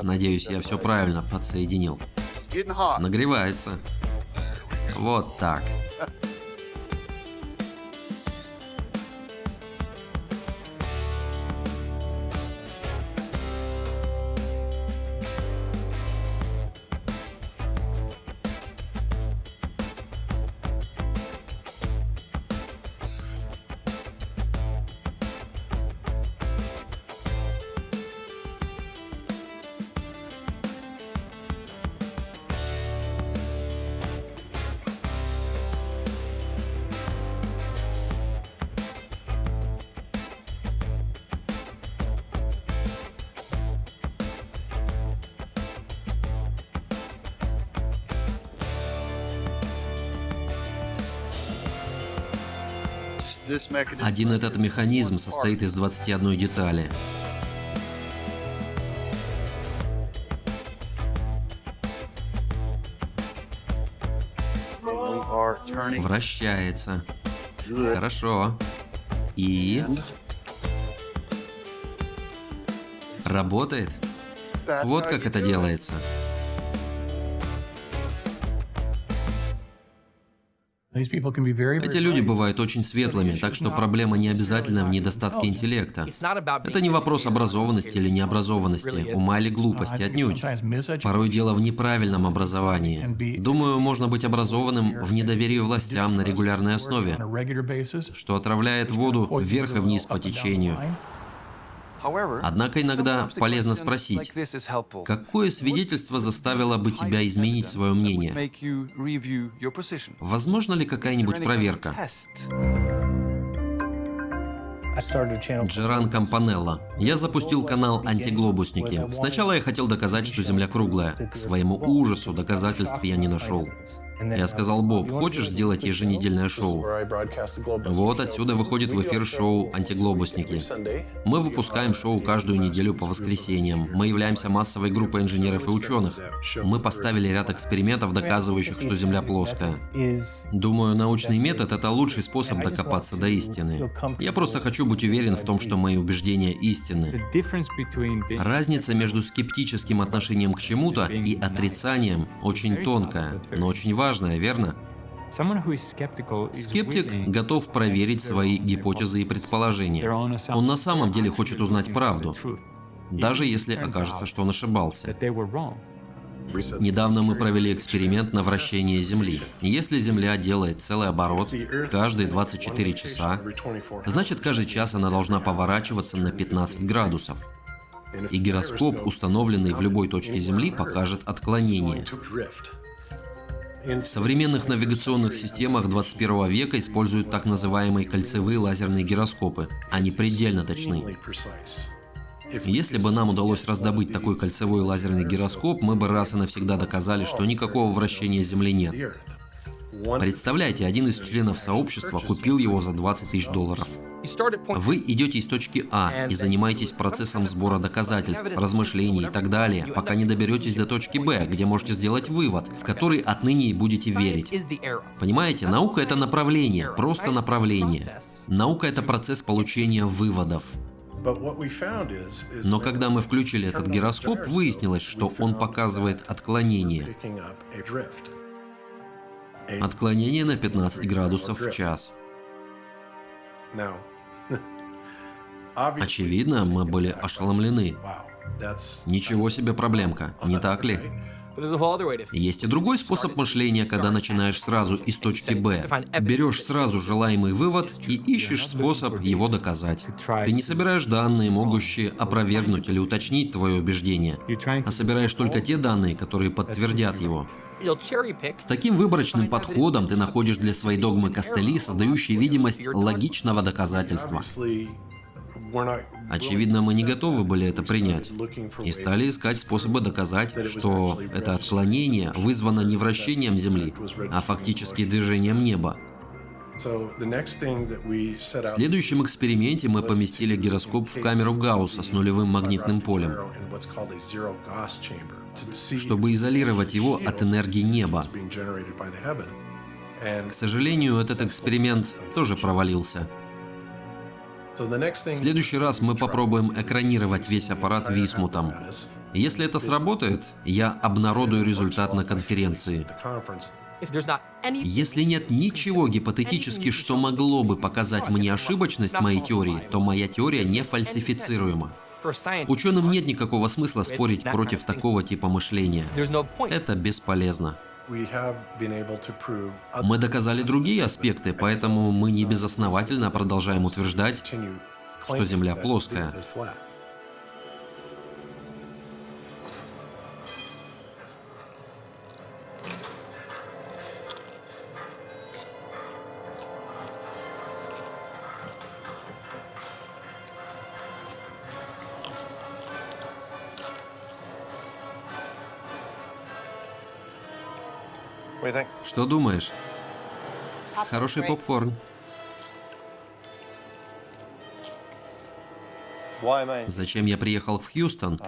Надеюсь, я все правильно подсоединил. Нагревается. Вот так. Один этот механизм состоит из 21 детали. Вращается. Хорошо. И... работает. Вот как это делается. Эти люди бывают очень светлыми, так что проблема не обязательно в недостатке интеллекта. Это не вопрос образованности или необразованности, ума или глупости, отнюдь. Порой дело в неправильном образовании. Думаю, можно быть образованным в недоверии властям на регулярной основе, что отравляет воду вверх и вниз по течению. Однако иногда полезно спросить, какое свидетельство заставило бы тебя изменить свое мнение? Возможно ли какая-нибудь проверка? Джеран Кампанелло. Я запустил канал «Антиглобусники». Сначала я хотел доказать, что Земля круглая. К своему ужасу доказательств я не нашел. Я сказал: «Боб, хочешь сделать еженедельное шоу?» Вот отсюда выходит в эфир шоу «Антиглобусники». Мы выпускаем шоу каждую неделю по воскресеньям. Мы являемся массовой группой инженеров и ученых. Мы поставили ряд экспериментов, доказывающих, что Земля плоская. Думаю, научный метод — это лучший способ докопаться до истины. Я просто хочу быть уверен в том, что мои убеждения истинны. Разница между скептическим отношением к чему-то и отрицанием очень тонкая, но очень важная, верно? Скептик готов проверить свои гипотезы и предположения. Он на самом деле хочет узнать правду, даже если окажется, что он ошибался. Недавно мы провели эксперимент на вращение Земли. Если Земля делает целый оборот каждые 24 часа, значит, каждый час она должна поворачиваться на 15 градусов. И гироскоп, установленный в любой точке Земли, покажет отклонение. В современных навигационных системах 21 века используют так называемые кольцевые лазерные гироскопы. Они предельно точны. Если бы нам удалось раздобыть такой кольцевой лазерный гироскоп, мы бы раз и навсегда доказали, что никакого вращения Земли нет. Представляете, один из членов сообщества купил его за $20 тысяч. Вы идете из точки А и занимаетесь процессом сбора доказательств, размышлений и так далее, пока не доберетесь до точки Б, где можете сделать вывод, в который отныне и будете верить. Понимаете, наука — это направление, просто направление. Наука — это процесс получения выводов. Но когда мы включили этот гироскоп, выяснилось, что он показывает отклонение. Отклонение на 15 градусов в час. Очевидно, мы были ошеломлены. Ничего себе проблемка, не так ли? Есть и другой способ мышления, когда начинаешь сразу из точки Б. Берешь сразу желаемый вывод и ищешь способ его доказать. Ты не собираешь данные, могущие опровергнуть или уточнить твое убеждение, а собираешь только те данные, которые подтвердят его. С таким выборочным подходом ты находишь для своей догмы костыли, создающие видимость логичного доказательства. Очевидно, мы не готовы были это принять и стали искать способы доказать, что это отклонение вызвано не вращением Земли, а фактически движением неба. В следующем эксперименте мы поместили гироскоп в камеру Гаусса с нулевым магнитным полем, чтобы изолировать его от энергии неба. К сожалению, этот эксперимент тоже провалился. В следующий раз мы попробуем экранировать весь аппарат висмутом. Если это сработает, я обнародую результат на конференции. Если нет ничего гипотетически, что могло бы показать мне ошибочность моей теории, то моя теория не фальсифицируема. Ученым нет никакого смысла спорить против такого типа мышления. Это бесполезно. Мы доказали другие аспекты, поэтому мы не безосновательно продолжаем утверждать, что Земля плоская. Что думаешь? Хороший попкорн. Зачем я приехал в Хьюстон?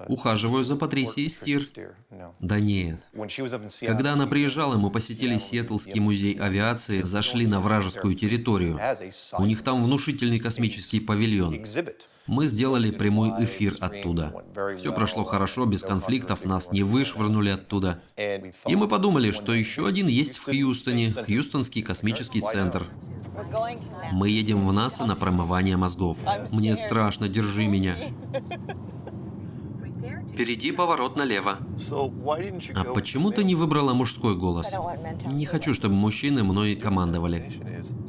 Ухаживаю за Патрисией Стир. Да нет. Когда она приезжала, мы посетили Сиэтлский музей авиации, зашли на вражескую территорию. У них там внушительный космический павильон. Мы сделали прямой эфир оттуда. Все прошло хорошо, без конфликтов, нас не вышвырнули оттуда. И мы подумали, что еще один есть в Хьюстоне, Хьюстонский космический центр. Мы едем в НАСА на промывание мозгов. Мне страшно, держи меня. Впереди поворот налево. А почему ты не выбрала мужской голос? Не хочу, чтобы мужчины мной командовали.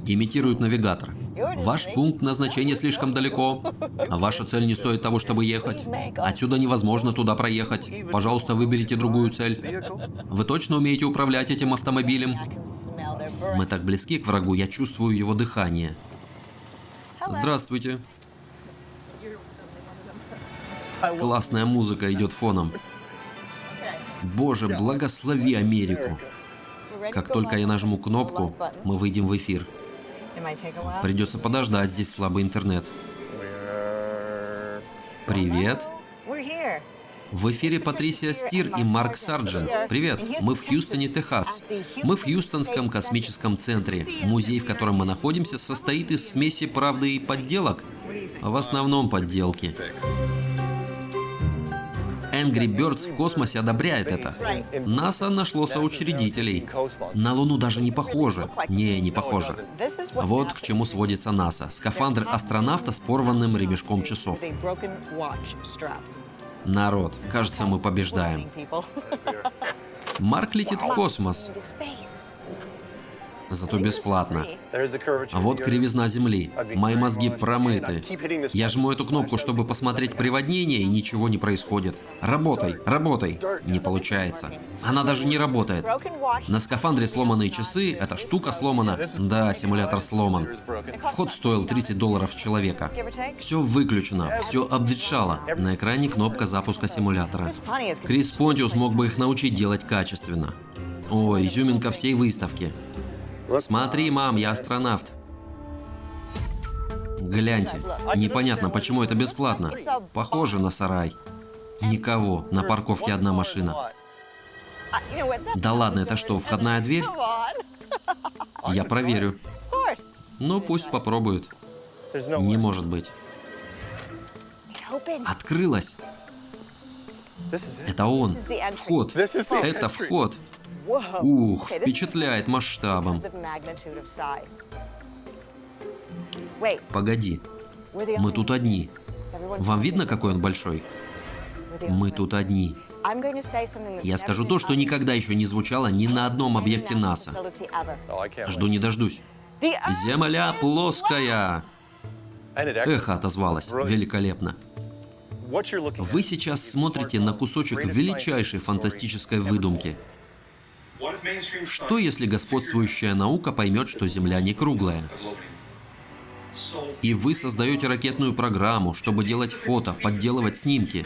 Имитируют навигатор. Ваш пункт назначения слишком далеко. А ваша цель не стоит того, чтобы ехать. Отсюда невозможно туда проехать. Пожалуйста, выберите другую цель. Вы точно умеете управлять этим автомобилем? Мы так близки к врагу, я чувствую его дыхание. Здравствуйте. Классная музыка идет фоном. Боже, благослови Америку. Как только я нажму кнопку, мы выйдем в эфир. Придется подождать, здесь слабый интернет. Привет. В эфире Патрисия Стир и Марк Сарджент. Привет, мы в Хьюстоне, Техас. Мы в Хьюстонском космическом центре. Музей, в котором мы находимся, состоит из смеси правды и подделок. В основном подделки. Angry Birds в космосе одобряет это. НАСА нашло соучредителей. На Луну даже не похоже. Не похоже. Вот к чему сводится НАСА. Скафандр астронавта с порванным ремешком часов. Народ, кажется, мы побеждаем. Марк летит в космос. Зато бесплатно. А вот кривизна Земли. Мои мозги промыты. Я жму эту кнопку, чтобы посмотреть приводнение, и ничего не происходит. Работай, работай. Не получается. Она даже не работает. На скафандре сломанные часы, эта штука сломана. Да, симулятор сломан. Вход стоил $30 человека. Все выключено, все обветшало. На экране кнопка запуска симулятора. Крис Понтиус мог бы их научить делать качественно. Ой, изюминка всей выставки. Смотри, мам, я астронавт. Гляньте. Непонятно, почему это бесплатно. Похоже на сарай. Никого. На парковке одна машина. Да ладно, это что, входная дверь? Я проверю. Ну, пусть попробует. Не может быть. Открылась. Это он. Вход. Это вход. Ух, впечатляет масштабом. Погоди. Мы тут одни. Вам видно, какой он большой? Мы тут одни. Я скажу то, что никогда еще не звучало ни на одном объекте НАСА. Жду не дождусь. Земля плоская. Эхо отозвалось. Великолепно. Вы сейчас смотрите на кусочек величайшей фантастической выдумки. Что, если господствующая наука поймет, что Земля не круглая? И вы создаете ракетную программу, чтобы делать фото, подделывать снимки.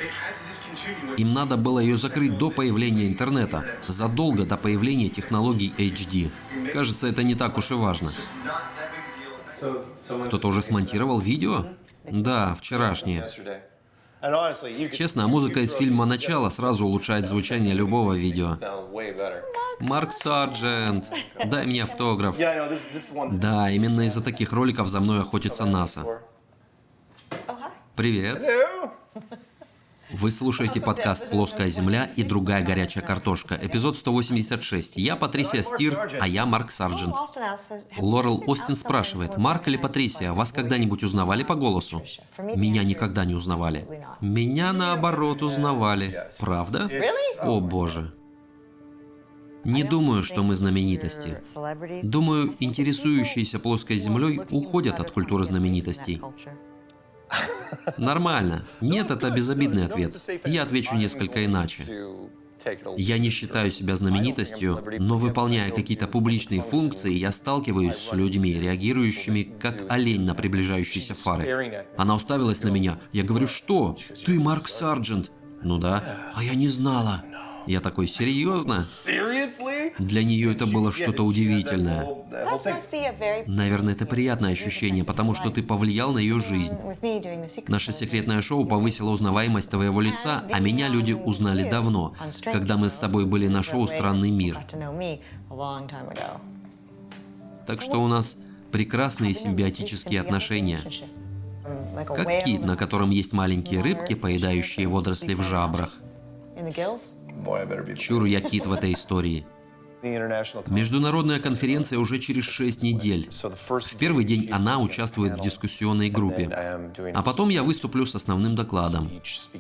Им надо было ее закрыть до появления интернета, задолго до появления технологий HD. Кажется, это не так уж и важно. Кто-то уже смонтировал видео? Да, вчерашнее. Честно, музыка из фильма «Начало» сразу улучшает звучание любого видео. Марк Сарджент, дай мне автограф. Да, именно из-за таких роликов за мной охотится НАСА. Привет. Вы слушаете подкаст «Плоская земля и другая горячая картошка», эпизод 186. Я Патрисия Стир, а я Марк Сарджент. Лорел Остин спрашивает: Марк или Патрисия, вас когда-нибудь узнавали по голосу? Меня никогда не узнавали. Меня, наоборот, узнавали. Правда? О, боже. Не думаю, что мы знаменитости. Думаю, интересующиеся плоской землей уходят от культуры знаменитостей. Нормально. Нет, это безобидный ответ. Я отвечу несколько иначе. Я не считаю себя знаменитостью, но выполняя какие-то публичные функции, я сталкиваюсь с людьми, реагирующими как олень на приближающиеся фары. Она уставилась на меня. Я говорю: что? Ты Марк Сарджент? Ну да. А я не знала. Я такой: серьезно? Для нее это было что-то удивительное. Наверное, это приятное ощущение, потому что ты повлиял на ее жизнь. Наше секретное шоу повысило узнаваемость твоего лица, а меня люди узнали давно, когда мы с тобой были на шоу «Странный мир». Так что у нас прекрасные симбиотические отношения. Как кит, на котором есть маленькие рыбки, поедающие водоросли в жабрах. Чур, я кит в этой истории. Международная конференция уже через 6 недель. В первый день она участвует в дискуссионной группе. А потом я выступлю с основным докладом.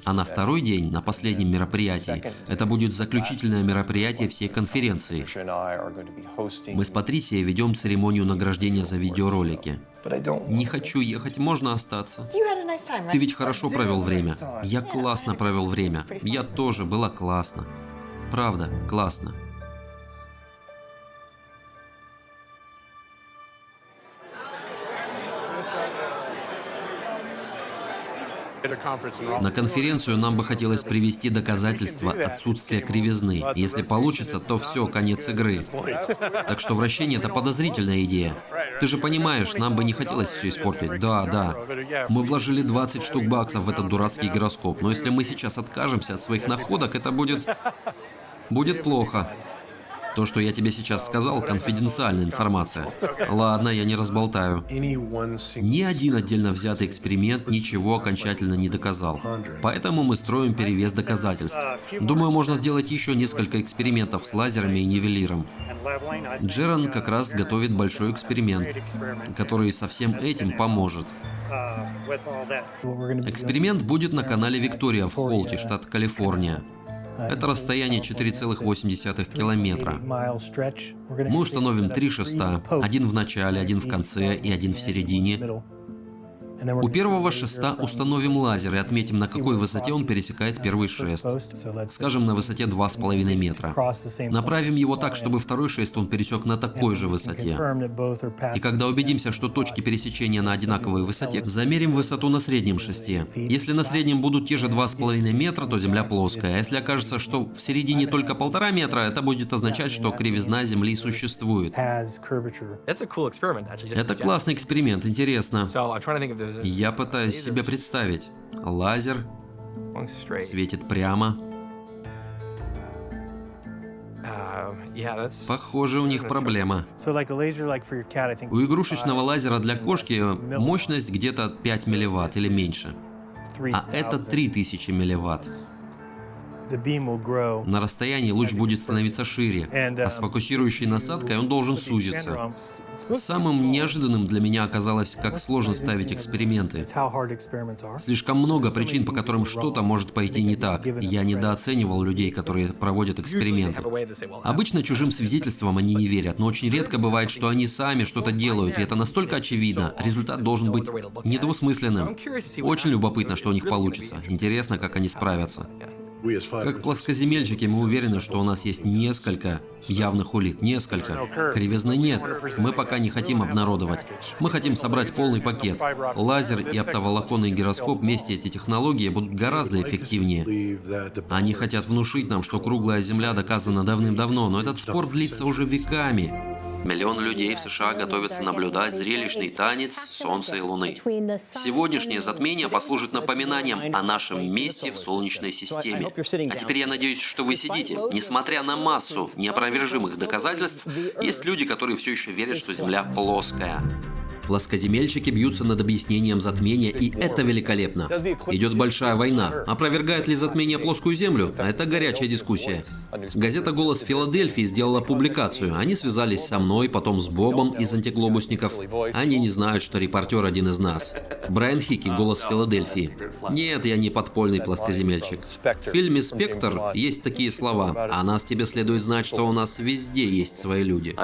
А на второй день, на последнем мероприятии, это будет заключительное мероприятие всей конференции. Мы с Патрисией ведем церемонию награждения за видеоролики. Не хочу ехать, можно остаться. Ты ведь хорошо провел время. Я классно провел время. Я тоже, было классно. Правда, классно. На конференцию нам бы хотелось привести доказательства отсутствия кривизны. Если получится, то все, конец игры. Так что вращение — это подозрительная идея. Ты же понимаешь, нам бы не хотелось все испортить. Да. Мы вложили 20 штук баксов в этот дурацкий гироскоп, но если мы сейчас откажемся от своих находок, это будет плохо. То, что я тебе сейчас сказал, конфиденциальная информация. Ладно, я не разболтаю. Ни один отдельно взятый эксперимент ничего окончательно не доказал. Поэтому мы строим перевес доказательств. Думаю, можно сделать еще несколько экспериментов с лазерами и нивелиром. Джерон как раз готовит большой эксперимент, который со всем этим поможет. Эксперимент будет на канале Виктория в Холте, штат Калифорния. Это расстояние 4,8 километра. Мы установим 3 шеста, один в начале, один в конце и один в середине. У первого шеста установим лазер и отметим, на какой высоте он пересекает первый шест. Скажем, на высоте 2,5 метра. Направим его так, чтобы второй шест он пересек на такой же высоте. И когда убедимся, что точки пересечения на одинаковой высоте, замерим высоту на среднем шесте. Если на среднем будут те же 2,5 метра, то Земля плоская. А если окажется, что в середине только 1,5 метра, это будет означать, что кривизна Земли существует. Это классный эксперимент, интересно. Я пытаюсь себе представить. Лазер светит прямо. Похоже, у них проблема. У игрушечного лазера для кошки мощность где-то 5 милливатт или меньше. А это 3000 милливатт. На расстоянии луч будет становиться шире, а с фокусирующей насадкой он должен сузиться. Самым неожиданным для меня оказалось, как сложно ставить эксперименты. Слишком много причин, по которым что-то может пойти не так. Я недооценивал людей, которые проводят эксперименты. Обычно чужим свидетельствам они не верят, но очень редко бывает, что они сами что-то делают, и это настолько очевидно. Результат должен быть недвусмысленным. Очень любопытно, что у них получится. Интересно, как они справятся. Как плоскоземельщики мы уверены, что у нас есть несколько явных улик, несколько. Кривизны нет. Мы пока не хотим обнародовать. Мы хотим собрать полный пакет. Лазер и оптоволоконный гироскоп вместе эти технологии будут гораздо эффективнее. Они хотят внушить нам, что круглая Земля доказана давным-давно, но этот спор длится уже веками. Миллионы людей в США готовятся наблюдать зрелищный танец Солнца и Луны. Сегодняшнее затмение послужит напоминанием о нашем месте в Солнечной системе. А теперь я надеюсь, что вы сидите. Несмотря на массу неопровержимых доказательств, есть люди, которые все еще верят, что Земля плоская. Плоскоземельщики бьются над объяснением затмения, и это великолепно. Идет большая война. Опровергает ли затмение плоскую Землю? Это горячая дискуссия. Газета «Голос Филадельфии» сделала публикацию. Они связались со мной, потом с Бобом из «Антиглобусников». Они не знают, что репортер один из нас. Брайан Хики, «Голос Филадельфии». Нет, я не подпольный плоскоземельщик. В фильме «Спектр» есть такие слова: «О нас тебе следует знать, что у нас везде есть свои люди».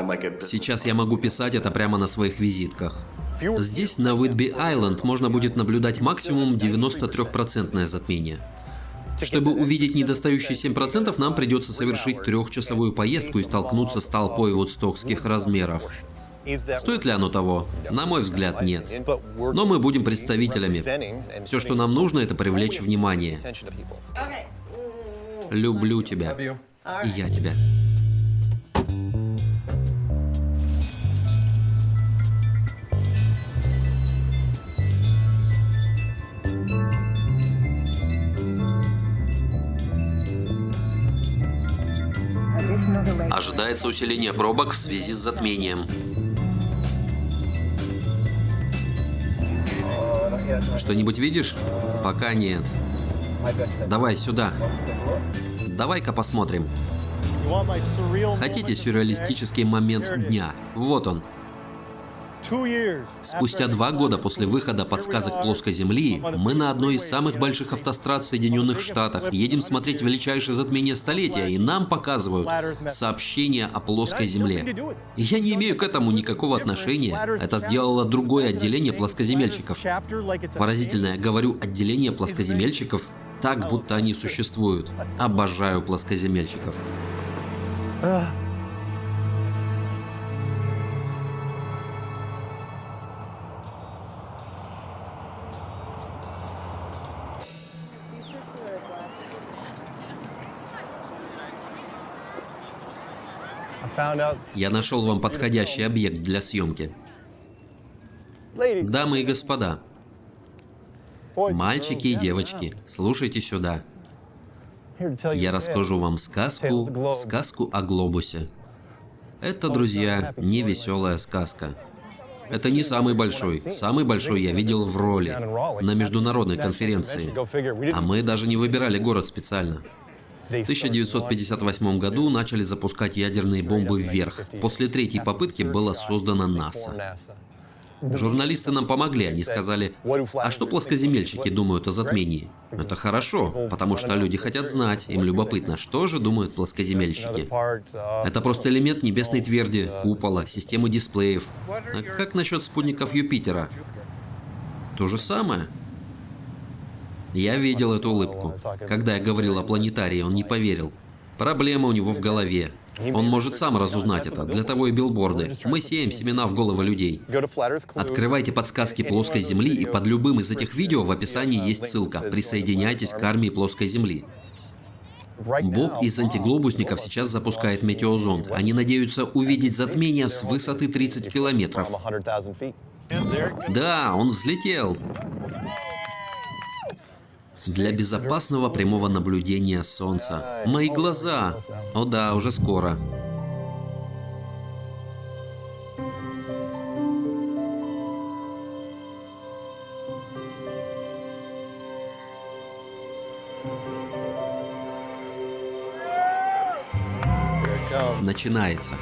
Сейчас я могу писать это прямо на своих визитках. Здесь, на Уитби-Айленд, можно будет наблюдать максимум 93% затмение. Чтобы увидеть недостающие 7%, нам придется совершить 3-часовую поездку и столкнуться с толпой вудстокских размеров. Стоит ли оно того? На мой взгляд, нет. Но мы будем представителями. Все, что нам нужно, это привлечь внимание. Люблю тебя. И я тебя. Ожидается усиление пробок в связи с затмением. Что-нибудь видишь? Пока нет. Давай сюда. Давай-ка посмотрим. Хотите сюрреалистический момент дня? Вот он. Спустя 2 года после выхода подсказок плоской Земли, мы на одной из самых больших автострад в Соединенных Штатах едем смотреть величайшее затмение столетия, и нам показывают сообщение о плоской Земле. И я не имею к этому никакого отношения. Это сделало другое отделение плоскоземельщиков. Поразительно, я говорю отделение плоскоземельщиков так, будто они существуют. Обожаю плоскоземельщиков. Я нашел вам подходящий объект для съемки. Дамы и господа, мальчики и девочки, слушайте сюда. Я расскажу вам сказку о глобусе. Это, друзья, не веселая сказка. Это не самый большой. Самый большой я видел в Ролли, на международной конференции. А мы даже не выбирали город специально. В 1958 году начали запускать ядерные бомбы вверх. После 3-й попытки была создана НАСА. Журналисты нам помогли, они сказали, а что плоскоземельщики думают о затмении? Это хорошо, потому что люди хотят знать, им любопытно, что же думают плоскоземельщики. Это просто элемент небесной тверди, купола, системы дисплеев. А как насчет спутников Юпитера? То же самое. Я видел эту улыбку. Когда я говорил о планетарии, он не поверил. Проблема у него в голове. Он может сам разузнать это, для того и билборды. Мы сеем семена в головы людей. Открывайте подсказки плоской Земли, и под любым из этих видео в описании есть ссылка. Присоединяйтесь к армии плоской Земли. Боб из антиглобусников сейчас запускает метеозонд. Они надеются увидеть затмение с высоты 30 километров. Да, он взлетел. Для безопасного прямого наблюдения Солнца. Мои глаза! О да, уже скоро. Начинается.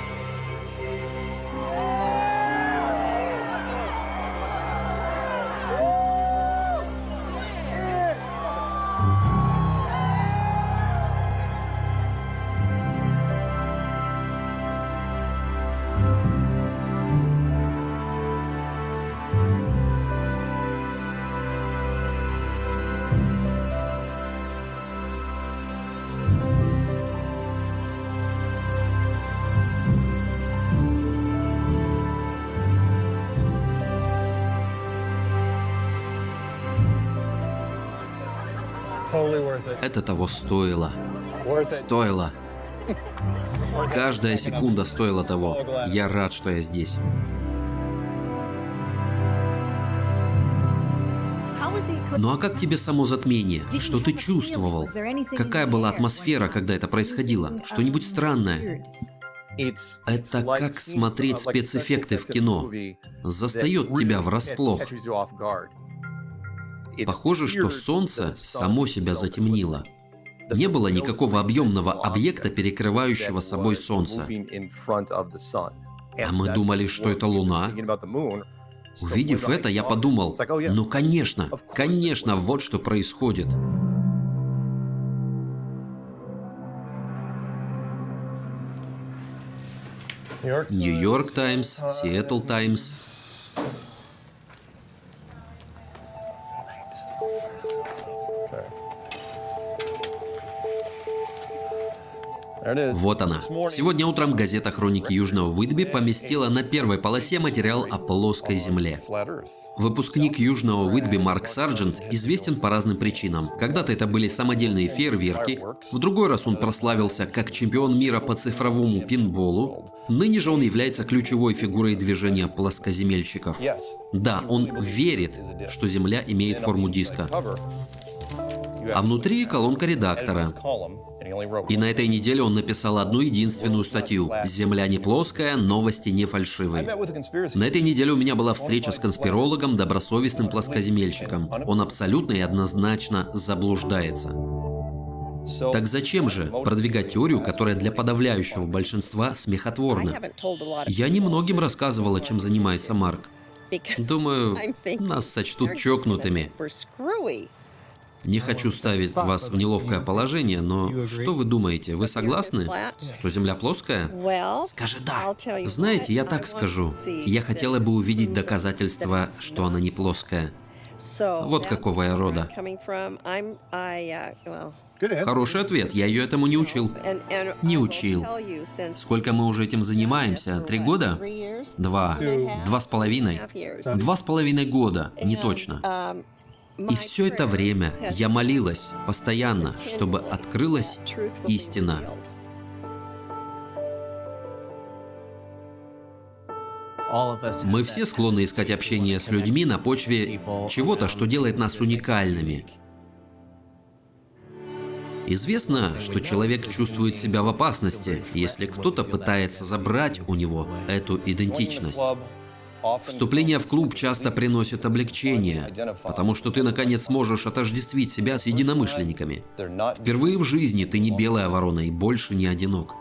Это того стоило. Стоило. Каждая секунда стоила того. Я рад, что я здесь. Ну а как тебе само затмение? Что ты чувствовал? Какая была атмосфера, когда это происходило? Что-нибудь странное? Это как смотреть спецэффекты в кино. Застает тебя врасплох. Похоже, что Солнце само себя затемнило. Не было никакого объемного объекта, перекрывающего собой Солнце. А мы думали, что это Луна. Увидев это, я подумал, ну конечно, вот что происходит. Нью-Йорк Таймс, Сиэтл Таймс. Вот она. Сегодня утром газета «Хроники Южного Уитби» поместила на первой полосе материал о плоской Земле. Выпускник Южного Уитби Марк Сарджент известен по разным причинам. Когда-то это были самодельные фейерверки, в другой раз он прославился как чемпион мира по цифровому пинболу, ныне же он является ключевой фигурой движения плоскоземельщиков. Да, он верит, что Земля имеет форму диска. А внутри колонка редактора. И на этой неделе он написал одну единственную статью «Земля не плоская, новости не фальшивые». На этой неделе у меня была встреча с конспирологом, добросовестным плоскоземельщиком. Он абсолютно и однозначно заблуждается. Так зачем же продвигать теорию, которая для подавляющего большинства смехотворна? Я немногим рассказывала, чем занимается Марк. Думаю, нас сочтут чокнутыми. Не хочу ставить вас в неловкое положение, но что вы думаете? Вы согласны, что Земля плоская? Скажи «да». Знаете, я так скажу. Я хотела бы увидеть доказательства, что она не плоская. Вот какого я рода. Хороший ответ. Я ее этому не учил. Не учил. Сколько мы уже этим занимаемся? 3 года? 2. 2,5. 2,5 года. Не точно. И все это время я молилась постоянно, чтобы открылась истина. Мы все склонны искать общение с людьми на почве чего-то, что делает нас уникальными. Известно, что человек чувствует себя в опасности, если кто-то пытается забрать у него эту идентичность. Вступление в клуб часто приносит облегчение, потому что ты наконец сможешь отождествить себя с единомышленниками. Впервые в жизни ты не белая ворона и больше не одинок.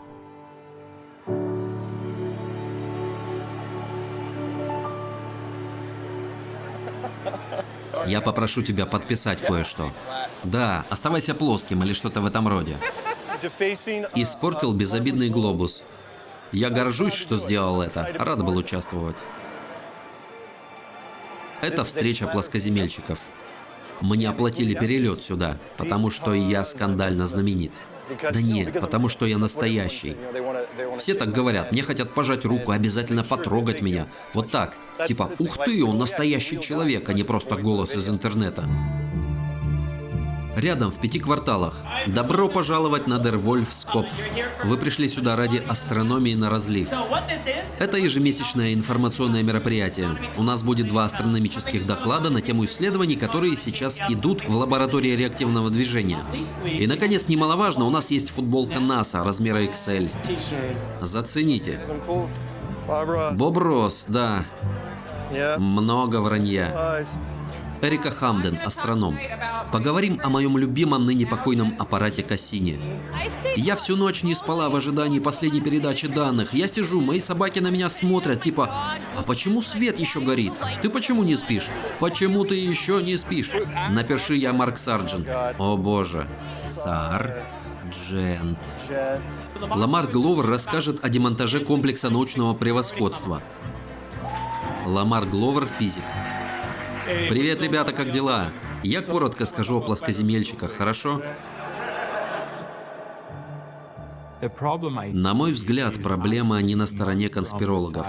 Я попрошу тебя подписать кое-что. Да, оставайся плоским или что-то в этом роде. Испортил безобидный глобус. Я горжусь, что сделал это. Рад был участвовать. Это встреча плоскоземельщиков. Мне оплатили перелет сюда, потому что я скандально знаменит. Да нет, потому что я настоящий. Все так говорят, мне хотят пожать руку, обязательно потрогать меня. Вот так. Типа, ух ты, он настоящий человек, а не просто голос из интернета. Рядом, в 5 кварталах. Добро пожаловать на Дервольфскоп. Вы пришли сюда ради астрономии на разлив. Это ежемесячное информационное мероприятие. У нас будет 2 астрономических доклада на тему исследований, которые сейчас идут в лаборатории реактивного движения. И, наконец, немаловажно, у нас есть футболка НАСА размера XL. Зацените. Боб Росс, да. Много вранья. Эрика Хамден, астроном. Поговорим о моем любимом ныне покойном аппарате Кассини. Я всю ночь не спала в ожидании последней передачи данных. Я сижу, мои собаки на меня смотрят, типа, а почему свет еще горит? Ты почему не спишь? Почему ты еще не спишь? Напиши я Марк Сарджент. О боже. Сарджент. Ламар Гловер расскажет о демонтаже комплекса научного превосходства. Ламар Гловер, физик. Привет, ребята, как дела? Я коротко скажу о плоскоземельщиках, хорошо? На мой взгляд, проблема не на стороне конспирологов.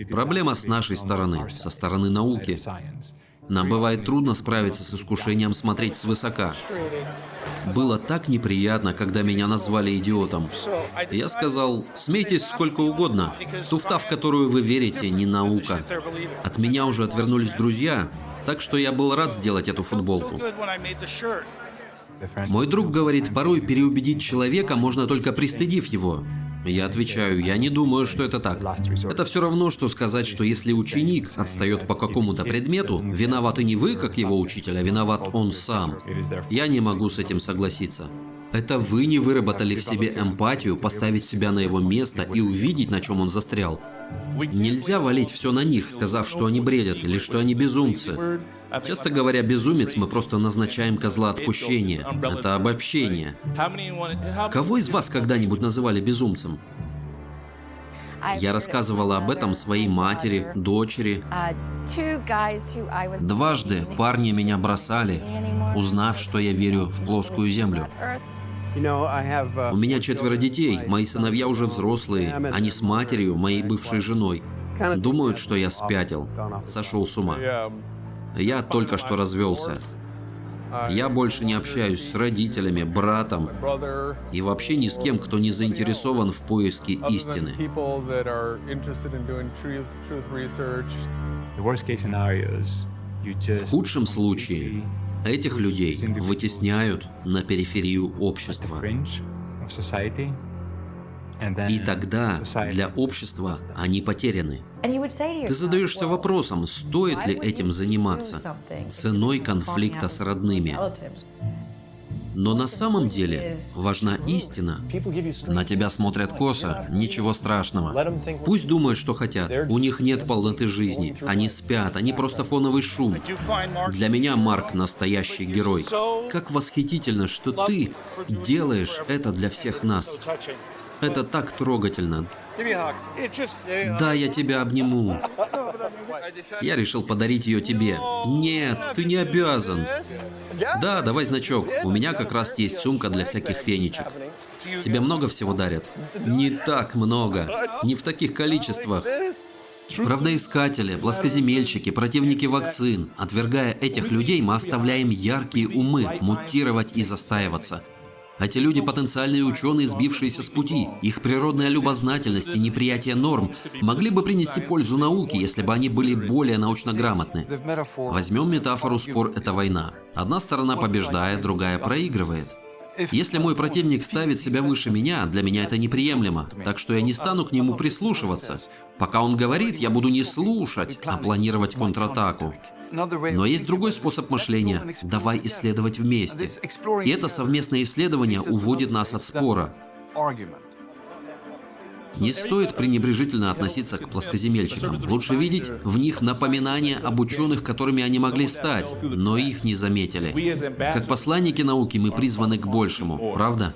Проблема с нашей стороны, со стороны науки. Нам бывает трудно справиться с искушением смотреть свысока. Было так неприятно, когда меня назвали идиотом. Я сказал, смейтесь сколько угодно. Туфта, в которую вы верите, не наука. От меня уже отвернулись друзья, так что я был рад сделать эту футболку. Мой друг говорит, порой переубедить человека можно только пристыдив его. Я отвечаю, я не думаю, что это так. Это все равно, что сказать, что если ученик отстает по какому-то предмету, виноваты не вы, как его учитель, а виноват он сам. Я не могу с этим согласиться. Это вы не выработали в себе эмпатию, поставить себя на его место и увидеть, на чем он застрял. Нельзя валить все на них, сказав, что они бредят или что они безумцы. Часто говоря, безумец, мы просто назначаем козла отпущения. Это обобщение. Кого из вас когда-нибудь называли безумцем? Я рассказывала об этом своей матери, дочери. Дважды парни меня бросали, узнав, что я верю в плоскую землю. У меня 4 детей, мои сыновья уже взрослые, они с матерью, моей бывшей женой. Думают, что я спятил, сошел с ума. Я только что развелся. Я больше не общаюсь с родителями, братом и вообще ни с кем, кто не заинтересован в поиске истины. В худшем случае этих людей вытесняют на периферию общества. И тогда для общества они потеряны. Ты задаешься вопросом, стоит ли этим заниматься ценой конфликта с родными. Но на самом деле важна истина. На тебя смотрят косо, ничего страшного. Пусть думают, что хотят. У них нет полноты жизни. Они спят, они просто фоновый шум. Для меня Марк настоящий герой. Как восхитительно, что ты делаешь это для всех нас. Это так трогательно. Да, я тебя обниму. Я решил подарить ее тебе. Нет, ты не обязан. Да, давай значок. У меня как раз есть сумка для всяких фенечек. Тебе много всего дарят? Не так много. Не в таких количествах. Правдоискатели, плоскоземельщики, противники вакцин. Отвергая этих людей, мы оставляем яркие умы мутировать и застаиваться. Эти люди – потенциальные ученые, сбившиеся с пути. Их природная любознательность и неприятие норм могли бы принести пользу науке, если бы они были более научно грамотны. Возьмем метафору «спор – это война». Одна сторона побеждает, другая проигрывает. Если мой противник ставит себя выше меня, для меня это неприемлемо, так что я не стану к нему прислушиваться. Пока он говорит, я буду не слушать, а планировать контратаку. Но есть другой способ мышления. Давай исследовать вместе. И это совместное исследование уводит нас от спора. Не стоит пренебрежительно относиться к плоскоземельщикам. Лучше видеть в них напоминание об ученых, которыми они могли стать, но их не заметили. Как посланники науки мы призваны к большему, правда?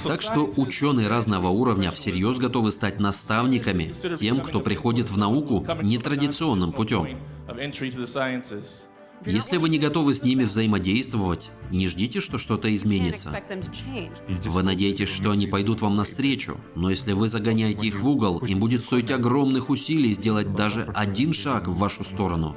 Так что ученые разного уровня всерьез готовы стать наставниками тем, кто приходит в науку нетрадиционным путем. Если вы не готовы с ними взаимодействовать, не ждите, что что-то изменится. Вы надеетесь, что они пойдут вам навстречу, но если вы загоняете их в угол, им будет стоить огромных усилий сделать даже один шаг в вашу сторону.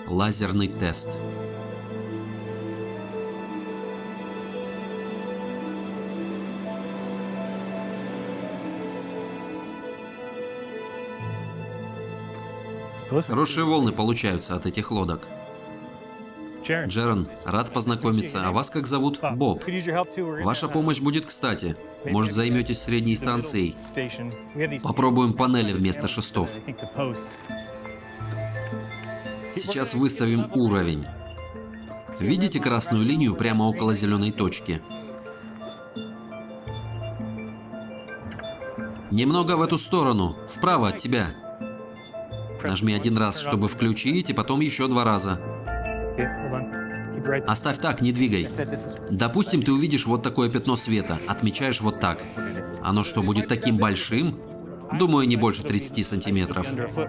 Лазерный тест. Хорошие волны получаются от этих лодок. Джерон, рад познакомиться. А вас как зовут? Боб. Ваша помощь будет кстати. Может, займетесь средней станцией? Попробуем панели вместо шестов. Сейчас выставим уровень. Видите красную линию прямо около зеленой точки? Немного в эту сторону, вправо от тебя. Нажми один раз, чтобы включить, и потом еще 2 раза. Оставь так, не двигай. Допустим, ты увидишь вот такое пятно света. Отмечаешь вот так. Оно что, будет таким большим? Думаю, не больше 30 сантиметров.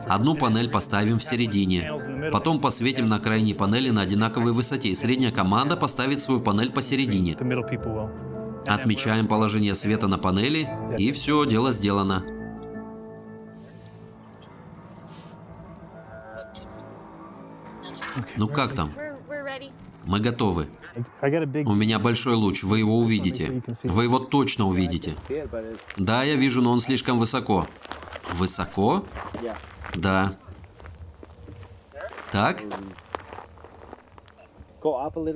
Одну панель поставим в середине. Потом посветим на крайней панели на одинаковой высоте. Средняя команда поставит свою панель посередине. Отмечаем положение света на панели, и все, дело сделано. Ну как там? Мы готовы. У меня большой луч, вы его увидите. Вы его точно увидите. Да, я вижу, но он слишком высоко. Высоко? Да. Так?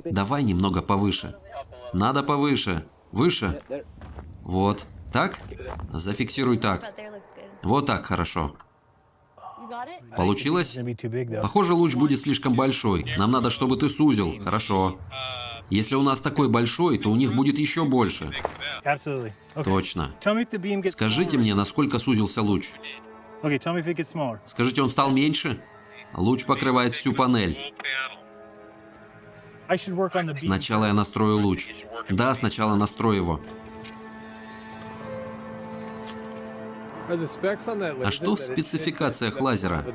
Давай немного повыше. Надо повыше. Выше. Вот. Так? Зафиксируй так. Вот так, хорошо. Получилось? Похоже, луч будет слишком большой. Нам надо, чтобы ты сузил. Хорошо. Если у нас такой большой, то у них будет еще больше. Точно. Скажите мне, насколько сузился луч. Скажите, он стал меньше? Луч покрывает всю панель. Сначала я настрою луч. Да, сначала настрою его. А что в спецификациях лазера?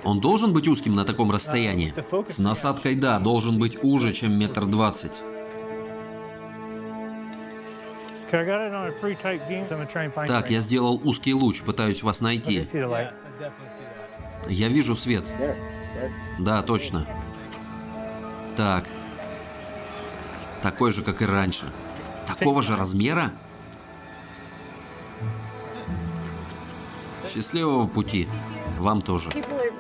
Он должен быть узким на таком расстоянии? С насадкой, да, должен быть уже, чем 1,20 м. Так, я сделал узкий луч, пытаюсь вас найти. Я вижу свет. Да, точно. Так. Такой же, как и раньше. Такого же размера? Счастливого пути. Вам тоже.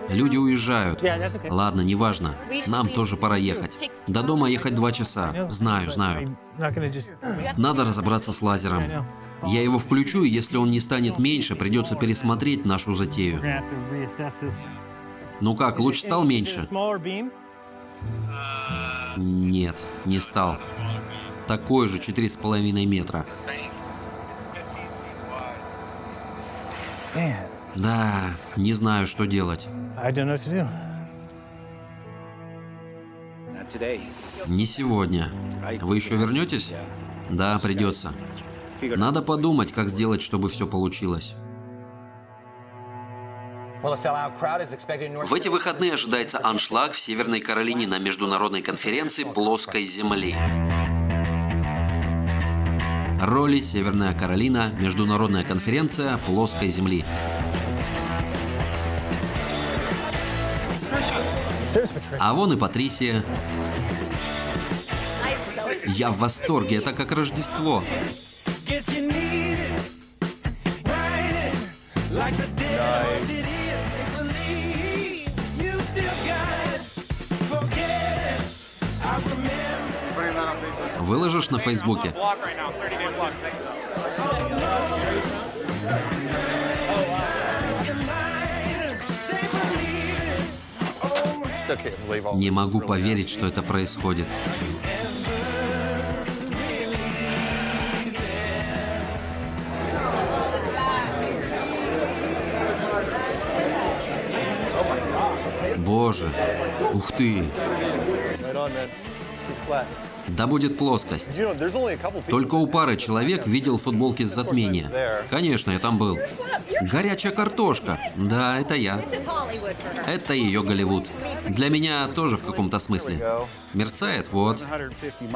Люди уезжают. Ладно, неважно. Нам тоже пора ехать. До дома ехать 2 часа. Знаю, знаю. Надо разобраться с лазером. Я его включу, и если он не станет меньше, придется пересмотреть нашу затею. Ну как, луч стал меньше? Нет, не стал. Такой же, 4,5 метра. Да, не знаю, что делать. Не сегодня. Вы еще вернетесь? Да, придется. Надо подумать, как сделать, чтобы все получилось. В эти выходные ожидается аншлаг в Северной Каролине на международной конференции плоской Земли. Роли Северная Каролина, международная конференция плоской Земли. А вон и Патрисия. Я в восторге, это как Рождество. Nice. Выложишь на Фейсбуке? Не могу поверить, что это происходит. Боже, ух ты! Да будет плоскость. Только у пары человек видел футболки с затмения. Конечно, я там был. Горячая картошка. Да, это я. Это ее Голливуд. Для меня тоже в каком-то смысле. Мерцает, вот.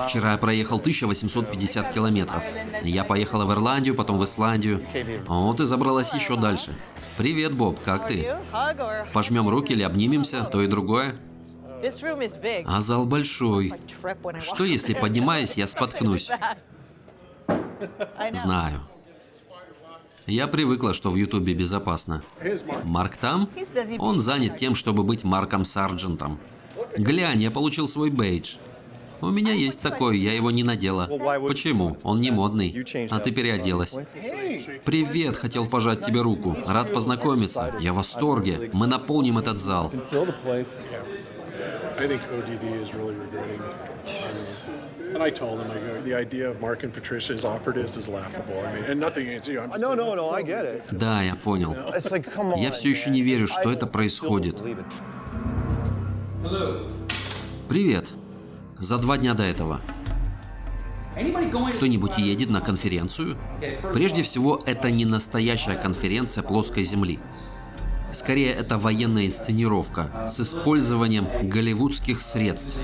Вчера я проехал 1850 километров. Я поехала в Ирландию, потом в Исландию. Вот и забралась еще дальше. Привет, Боб, как ты? Пожмем руки или обнимемся, то и другое. А зал большой. Что если, поднимаясь, я споткнусь? Знаю. Я привыкла, что в Ютубе безопасно. Марк там? Он занят тем, чтобы быть Марком Сарджентом. Глянь, я получил свой бейдж. У меня есть такой, я его не надела. Почему? Он не модный. А ты переоделась. Привет, хотел пожать тебе руку. Рад познакомиться. Я в восторге. Мы наполним этот зал. I think ODD is really regretting. And I told him, I go, the idea of Mark and Patricia as operatives is laughable. I mean, and nothing against you. I'm just No, I get it. Да, я понял. It's like, come on, Я все еще не верю, что это происходит. Привет. За 2 дня до этого. Кто-нибудь едет на конференцию? Прежде всего, это не настоящая конференция плоской Земли. Скорее, это военная инсценировка с использованием голливудских средств.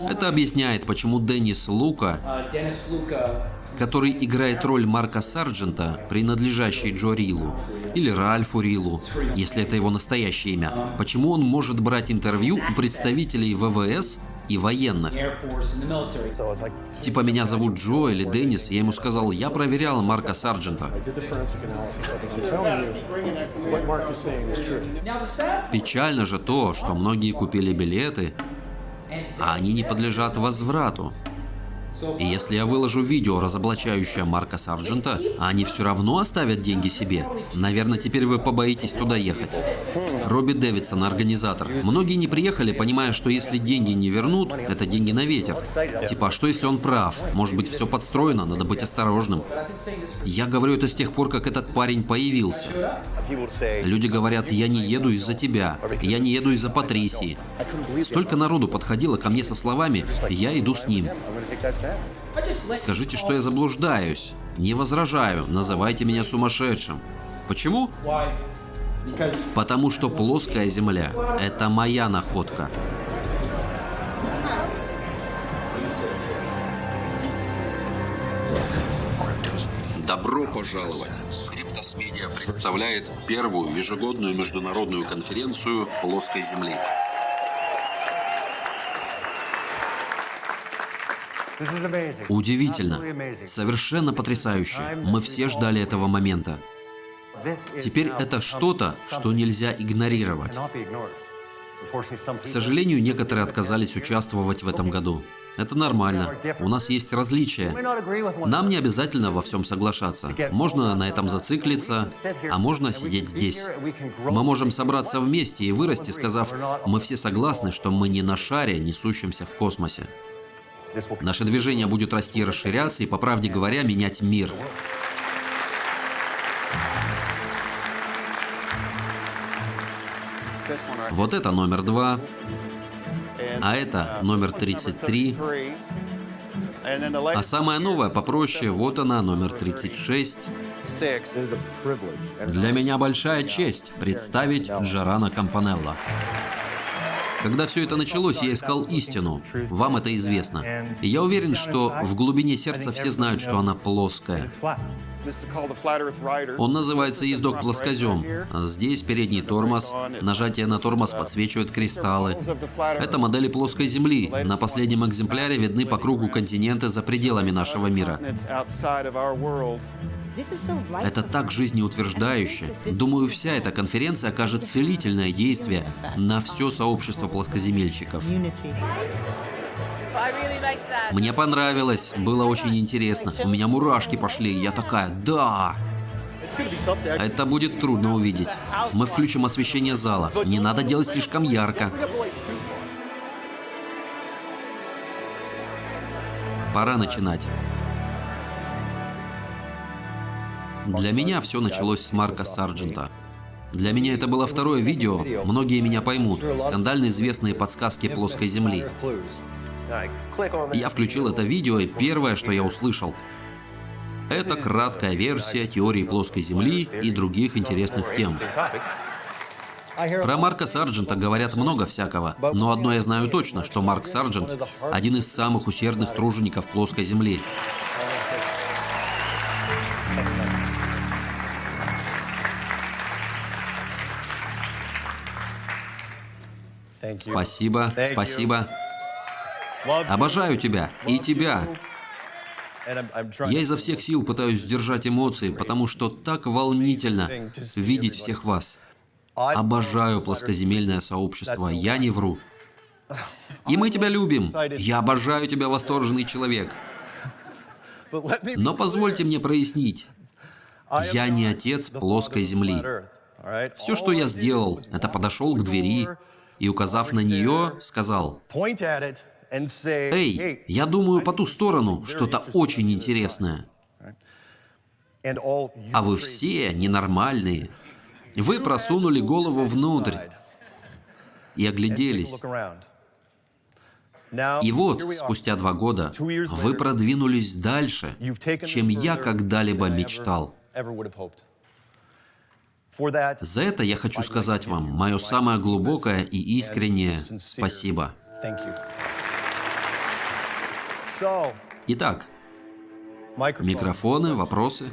Это объясняет, почему Деннис Лука, который играет роль Марка Сарджента, принадлежащий Джо Рилу, или Ральфу Рилу, если это его настоящее имя, почему он может брать интервью у представителей ВВС и военных. Типа меня зовут Джо или Деннис, я ему сказал, я проверял Марка Сарджента. Печально же то, что многие купили билеты, а они не подлежат возврату. И если я выложу видео, разоблачающее Марка Сарджента, а они все равно оставят деньги себе, наверное, теперь вы побоитесь туда ехать. Робби Дэвидсон, организатор. Многие не приехали, понимая, что если деньги не вернут, это деньги на ветер. Типа, а что если он прав? Может быть, все подстроено, надо быть осторожным. Я говорю это с тех пор, как этот парень появился. Люди говорят, я не еду из-за тебя, я не еду из-за Патрисии. Столько народу подходило ко мне со словами, я иду с ним. Скажите, что я заблуждаюсь. Не возражаю, называйте меня сумасшедшим. Почему? Потому что плоская Земля – это моя находка. Добро пожаловать! Криптос Медиа представляет первую ежегодную международную конференцию плоской Земли. Удивительно. Совершенно потрясающе. Мы все ждали этого момента. Теперь это что-то, что нельзя игнорировать. К сожалению, некоторые отказались участвовать в этом году. Это нормально. У нас есть различия. Нам не обязательно во всем соглашаться. Можно на этом зациклиться, а можно сидеть здесь. Мы можем собраться вместе и вырасти, сказав, мы все согласны, что мы не на шаре, несущемся в космосе. Наше движение будет расти и расширяться, и, по правде говоря, менять мир. Вот это номер 2, а это номер 33. А самая новая попроще, вот она, номер 36. Для меня большая честь представить Джорано Кампанелла. Когда все это началось, я искал истину. Вам это известно. И я уверен, что в глубине сердца все знают, что она плоская. Он называется ездок-плоскозем. Здесь передний тормоз. Нажатие на тормоз подсвечивает кристаллы. Это модели плоской Земли. На последнем экземпляре видны по кругу континенты за пределами нашего мира. Это так жизнеутверждающе. Думаю, вся эта конференция окажет целительное действие на все сообщество плоскоземельщиков. Мне понравилось, было очень интересно. У меня мурашки пошли, я такая, да! Это будет трудно увидеть. Мы включим освещение зала. Не надо делать слишком ярко. Пора начинать. Для меня все началось с Марка Сарджента. Для меня это было второе видео, многие меня поймут, скандально известные подсказки плоской земли. Я включил это видео, и первое, что я услышал, это краткая версия теории плоской земли и других интересных тем. Про Марка Сарджента говорят много всякого, но одно я знаю точно, что Марк Сарджент – один из самых усердных тружеников плоской земли. Спасибо, спасибо. Обожаю тебя и тебя. Я изо всех сил пытаюсь сдержать эмоции, потому что так волнительно видеть всех вас. Обожаю плоскоземельное сообщество, я не вру. И мы тебя любим. Я обожаю тебя, восторженный человек. Но позвольте мне прояснить. Я не отец плоской земли. Все, что я сделал, это подошел к двери и, указав на нее, сказал: «Эй, я думаю, по ту сторону что-то очень интересное. А вы все ненормальные. Вы просунули голову внутрь и огляделись. И вот, спустя 2 года, вы продвинулись дальше, чем я когда-либо мечтал. За это я хочу сказать вам мое самое глубокое и искреннее спасибо». Итак, микрофоны, вопросы.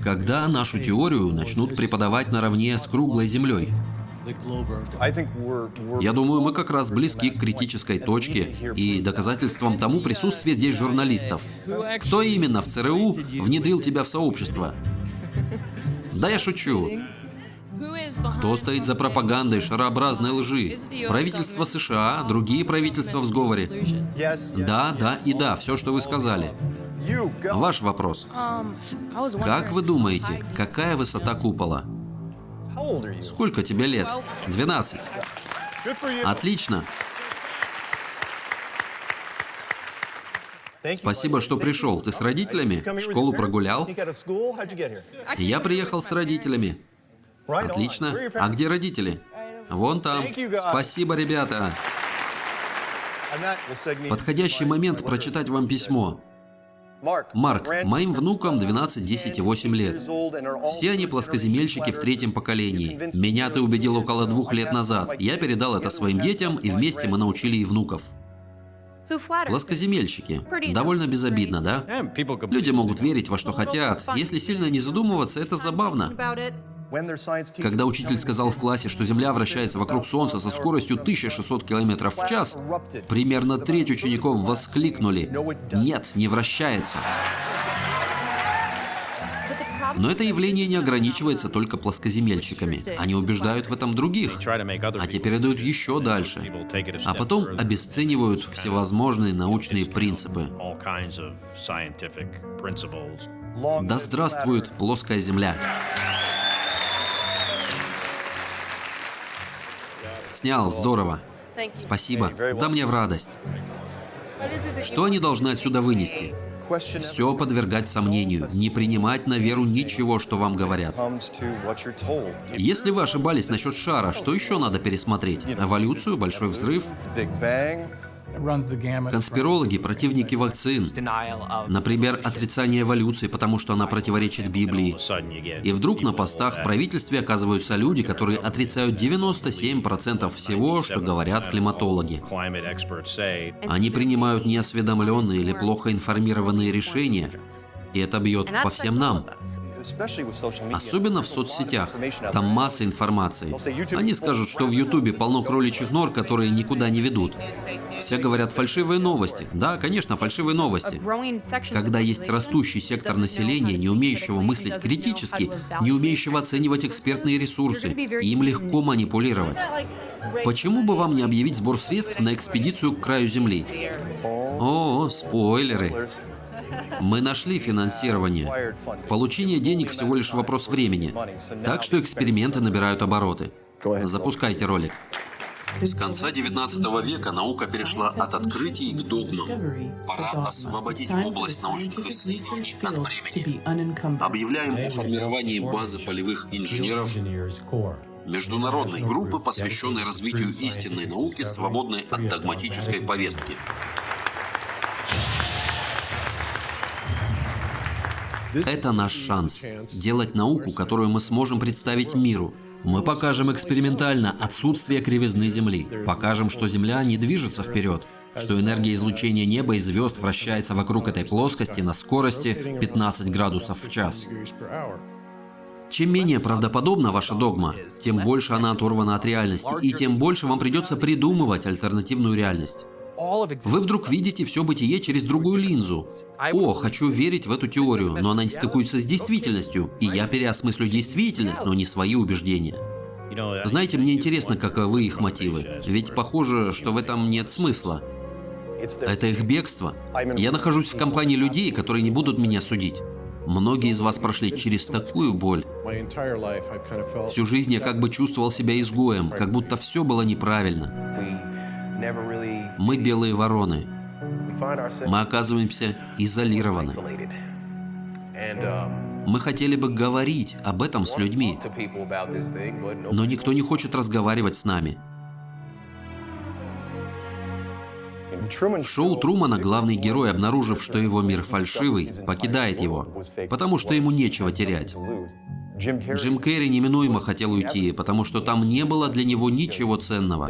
Когда нашу теорию начнут преподавать наравне с круглой землей? Я думаю, мы как раз близки к критической точке, и доказательством тому присутствие здесь журналистов. Кто именно в ЦРУ внедрил тебя в сообщество? Да я шучу. Кто стоит за пропагандой шарообразной лжи? Правительство США, другие правительства в сговоре? Да, да и да, все, что вы сказали. Ваш вопрос. Как вы думаете, какая высота купола? Сколько тебе лет? 12. Отлично. Спасибо, что пришел. Ты с родителями? Школу прогулял? Я приехал с родителями. Отлично. А где родители? Вон там. Спасибо, ребята. Подходящий момент прочитать вам письмо. Марк, моим внукам 12, 10 и 8 лет. Все они плоскоземельщики в 3-м поколении. Меня ты убедил около 2 лет назад. Я передал это своим детям, и вместе мы научили и внуков. Плоскоземельщики. Довольно безобидно, да? Люди могут верить во что хотят. Если сильно не задумываться, это забавно. Когда учитель сказал в классе, что Земля вращается вокруг Солнца со скоростью 1600 км в час, примерно треть учеников воскликнули: «Нет, не вращается». Но это явление не ограничивается только плоскоземельщиками. Они убеждают в этом других, а те передают еще дальше, а потом обесценивают всевозможные научные принципы. Да здравствует плоская Земля! Снял, здорово. Спасибо. Да мне в радость. Что они должны отсюда вынести? Все подвергать сомнению, не принимать на веру ничего, что вам говорят. Если вы ошибались насчет шара, что еще надо пересмотреть? Эволюцию, большой взрыв? Конспирологи, противники вакцин. Например, отрицание эволюции, потому что она противоречит Библии. И вдруг на постах в правительстве оказываются люди, которые отрицают 97% всего, что говорят климатологи. Они принимают неосведомленные или плохо информированные решения И это бьет по всем нам. Особенно в соцсетях. Там масса информации. Они скажут, что в Ютубе полно кроличьих нор, которые никуда не ведут. Все говорят фальшивые новости. Да, конечно, фальшивые новости. Когда есть растущий сектор населения, не умеющего мыслить критически, не умеющего оценивать экспертные ресурсы, им легко манипулировать. Почему бы вам не объявить сбор средств на экспедицию к краю Земли? О, спойлеры. Мы нашли финансирование. Получение денег всего лишь вопрос времени. Так что эксперименты набирают обороты. Запускайте ролик. С конца 19 века наука перешла от открытий к догмам. Пора освободить область научных исследований от бремени. Объявляем о формировании базы полевых инженеров, международной группы, посвященной развитию истинной науки, свободной от догматической повестки. Это наш шанс делать науку, которую мы сможем представить миру. Мы покажем экспериментально отсутствие кривизны Земли. Покажем, что Земля не движется вперед, что энергия излучения неба и звезд вращается вокруг этой плоскости на скорости 15 градусов в час. Чем менее правдоподобна ваша догма, тем больше она оторвана от реальности, и тем больше вам придется придумывать альтернативную реальность. Вы вдруг видите все бытие через другую линзу. О, хочу верить в эту теорию, но она не стыкуется с действительностью, и я переосмыслю действительность, но не свои убеждения. Знаете, мне интересно, каковы их мотивы, ведь похоже, что в этом нет смысла. Это их бегство. Я нахожусь в компании людей, которые не будут меня судить. Многие из вас прошли через такую боль. Всю жизнь я как бы чувствовал себя изгоем, как будто все было неправильно. Мы белые вороны. Мы оказываемся изолированы. Мы хотели бы говорить об этом с людьми, но никто не хочет разговаривать с нами. В шоу Трумана главный герой, обнаружив, что его мир фальшивый, покидает его, потому что ему нечего терять. Джим Керри неминуемо хотел уйти, потому что там не было для него ничего ценного.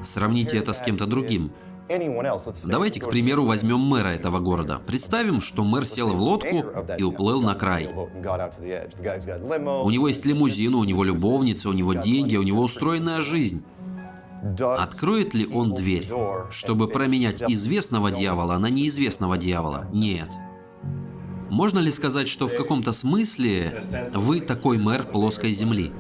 Сравните это с кем-то другим. Давайте, к примеру, возьмем мэра этого города. Представим, что мэр сел в лодку и уплыл на край. У него есть лимузин, у него любовница, у него деньги, у него устроенная жизнь. Откроет ли он дверь, чтобы променять известного дьявола на неизвестного дьявола? Нет. Можно ли сказать, что в каком-то смысле вы такой мэр плоской земли?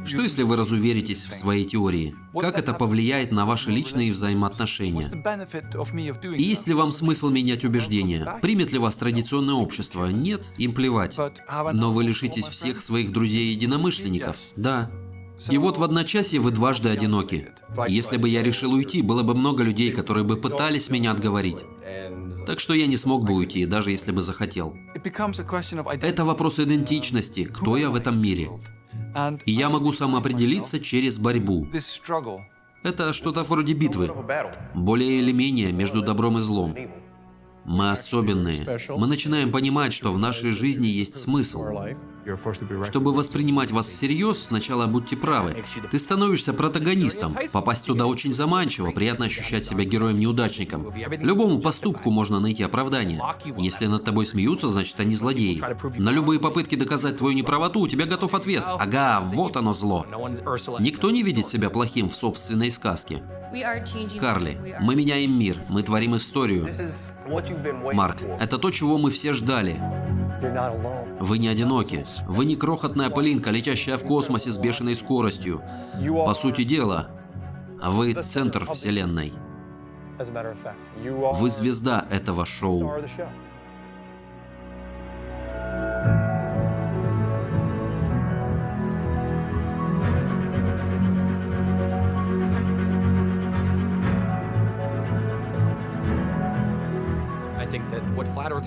Что если вы разуверитесь в своей теории? Как это повлияет на ваши личные взаимоотношения? И есть ли вам смысл менять убеждения? Примет ли вас традиционное общество? Нет, им плевать. Но вы лишитесь всех своих друзей-единомышленников? Да. И вот в одночасье вы дважды одиноки. Если бы я решил уйти, было бы много людей, которые бы пытались меня отговорить. Так что я не смог бы уйти, даже если бы захотел. Это вопрос идентичности, кто я в этом мире. И я могу самоопределиться через борьбу. Это что-то вроде битвы, более или менее между добром и злом. Мы особенные. Мы начинаем понимать, что в нашей жизни есть смысл. Чтобы воспринимать вас всерьез, сначала будьте правы. Ты становишься протагонистом. Попасть туда очень заманчиво, приятно ощущать себя героем-неудачником. Любому поступку можно найти оправдание. Если над тобой смеются, значит они злодеи. На любые попытки доказать твою неправоту у тебя готов ответ. Ага, вот оно зло. Никто не видит себя плохим в собственной сказке. Карли, мы меняем мир, мы творим историю. Марк, это то, чего мы все ждали. Вы не одиноки. Вы не крохотная пылинка, летящая в космосе с бешеной скоростью. По сути дела, вы центр Вселенной. Вы звезда этого шоу.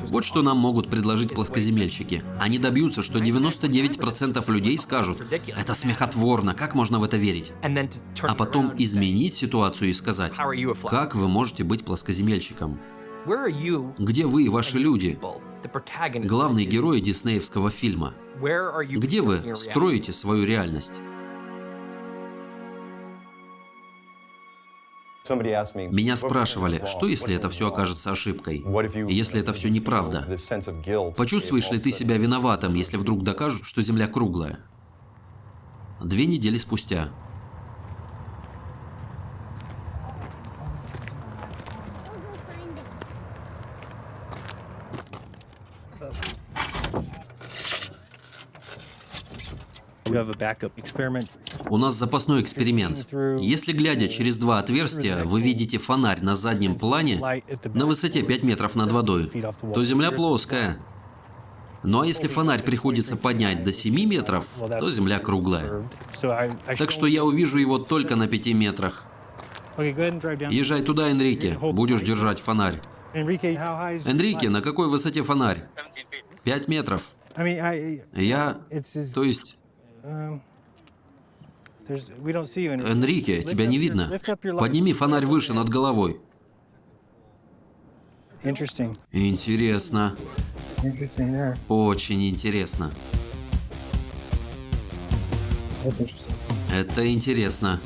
Вот что нам могут предложить плоскоземельщики. Они добьются, что 99% людей скажут: «Это смехотворно, как можно в это верить?» А потом изменить ситуацию и сказать: «Как вы можете быть плоскоземельщиком? Где вы и ваши люди? Главные герои диснеевского фильма. Где вы строите свою реальность?» Меня спрашивали, что если это все окажется ошибкой? И если это все неправда? Почувствуешь ли ты себя виноватым, если вдруг докажут, что Земля круглая? 2 недели спустя. У нас запасной эксперимент. Если, глядя через 2 отверстия, вы видите фонарь на заднем плане на высоте 5 метров над водой, то Земля плоская. Ну а если фонарь приходится поднять до 7 метров, то Земля круглая. Так что я увижу его только на 5 метрах. Езжай туда, Энрике, будешь держать фонарь. Энрике, на какой высоте фонарь? 5 метров. То есть... Энрике, тебя не видно. Подними фонарь выше над головой. Интересно. Очень интересно. Это интересно.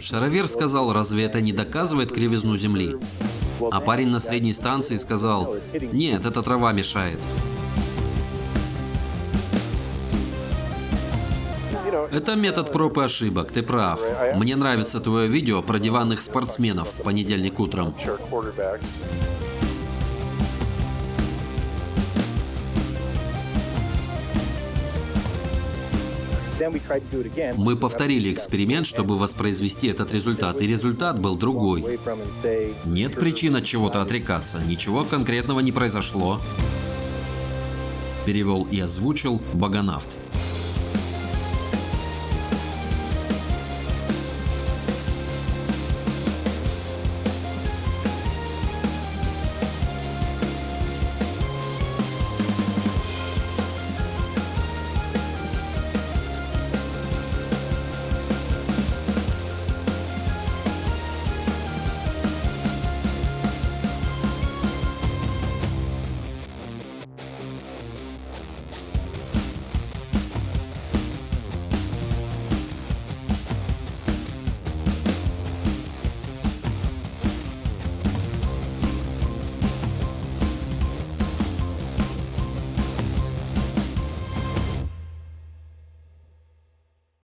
Шаровер сказал, разве это не доказывает кривизну Земли? А парень на средней станции сказал, нет, эта трава мешает. Это метод проб и ошибок, ты прав. Мне нравится твое видео про диванных спортсменов в понедельник утром. Мы повторили эксперимент, чтобы воспроизвести этот результат, и результат был другой. Нет причин от чего-то отрекаться, ничего конкретного не произошло. Перевел и озвучил Баганавт.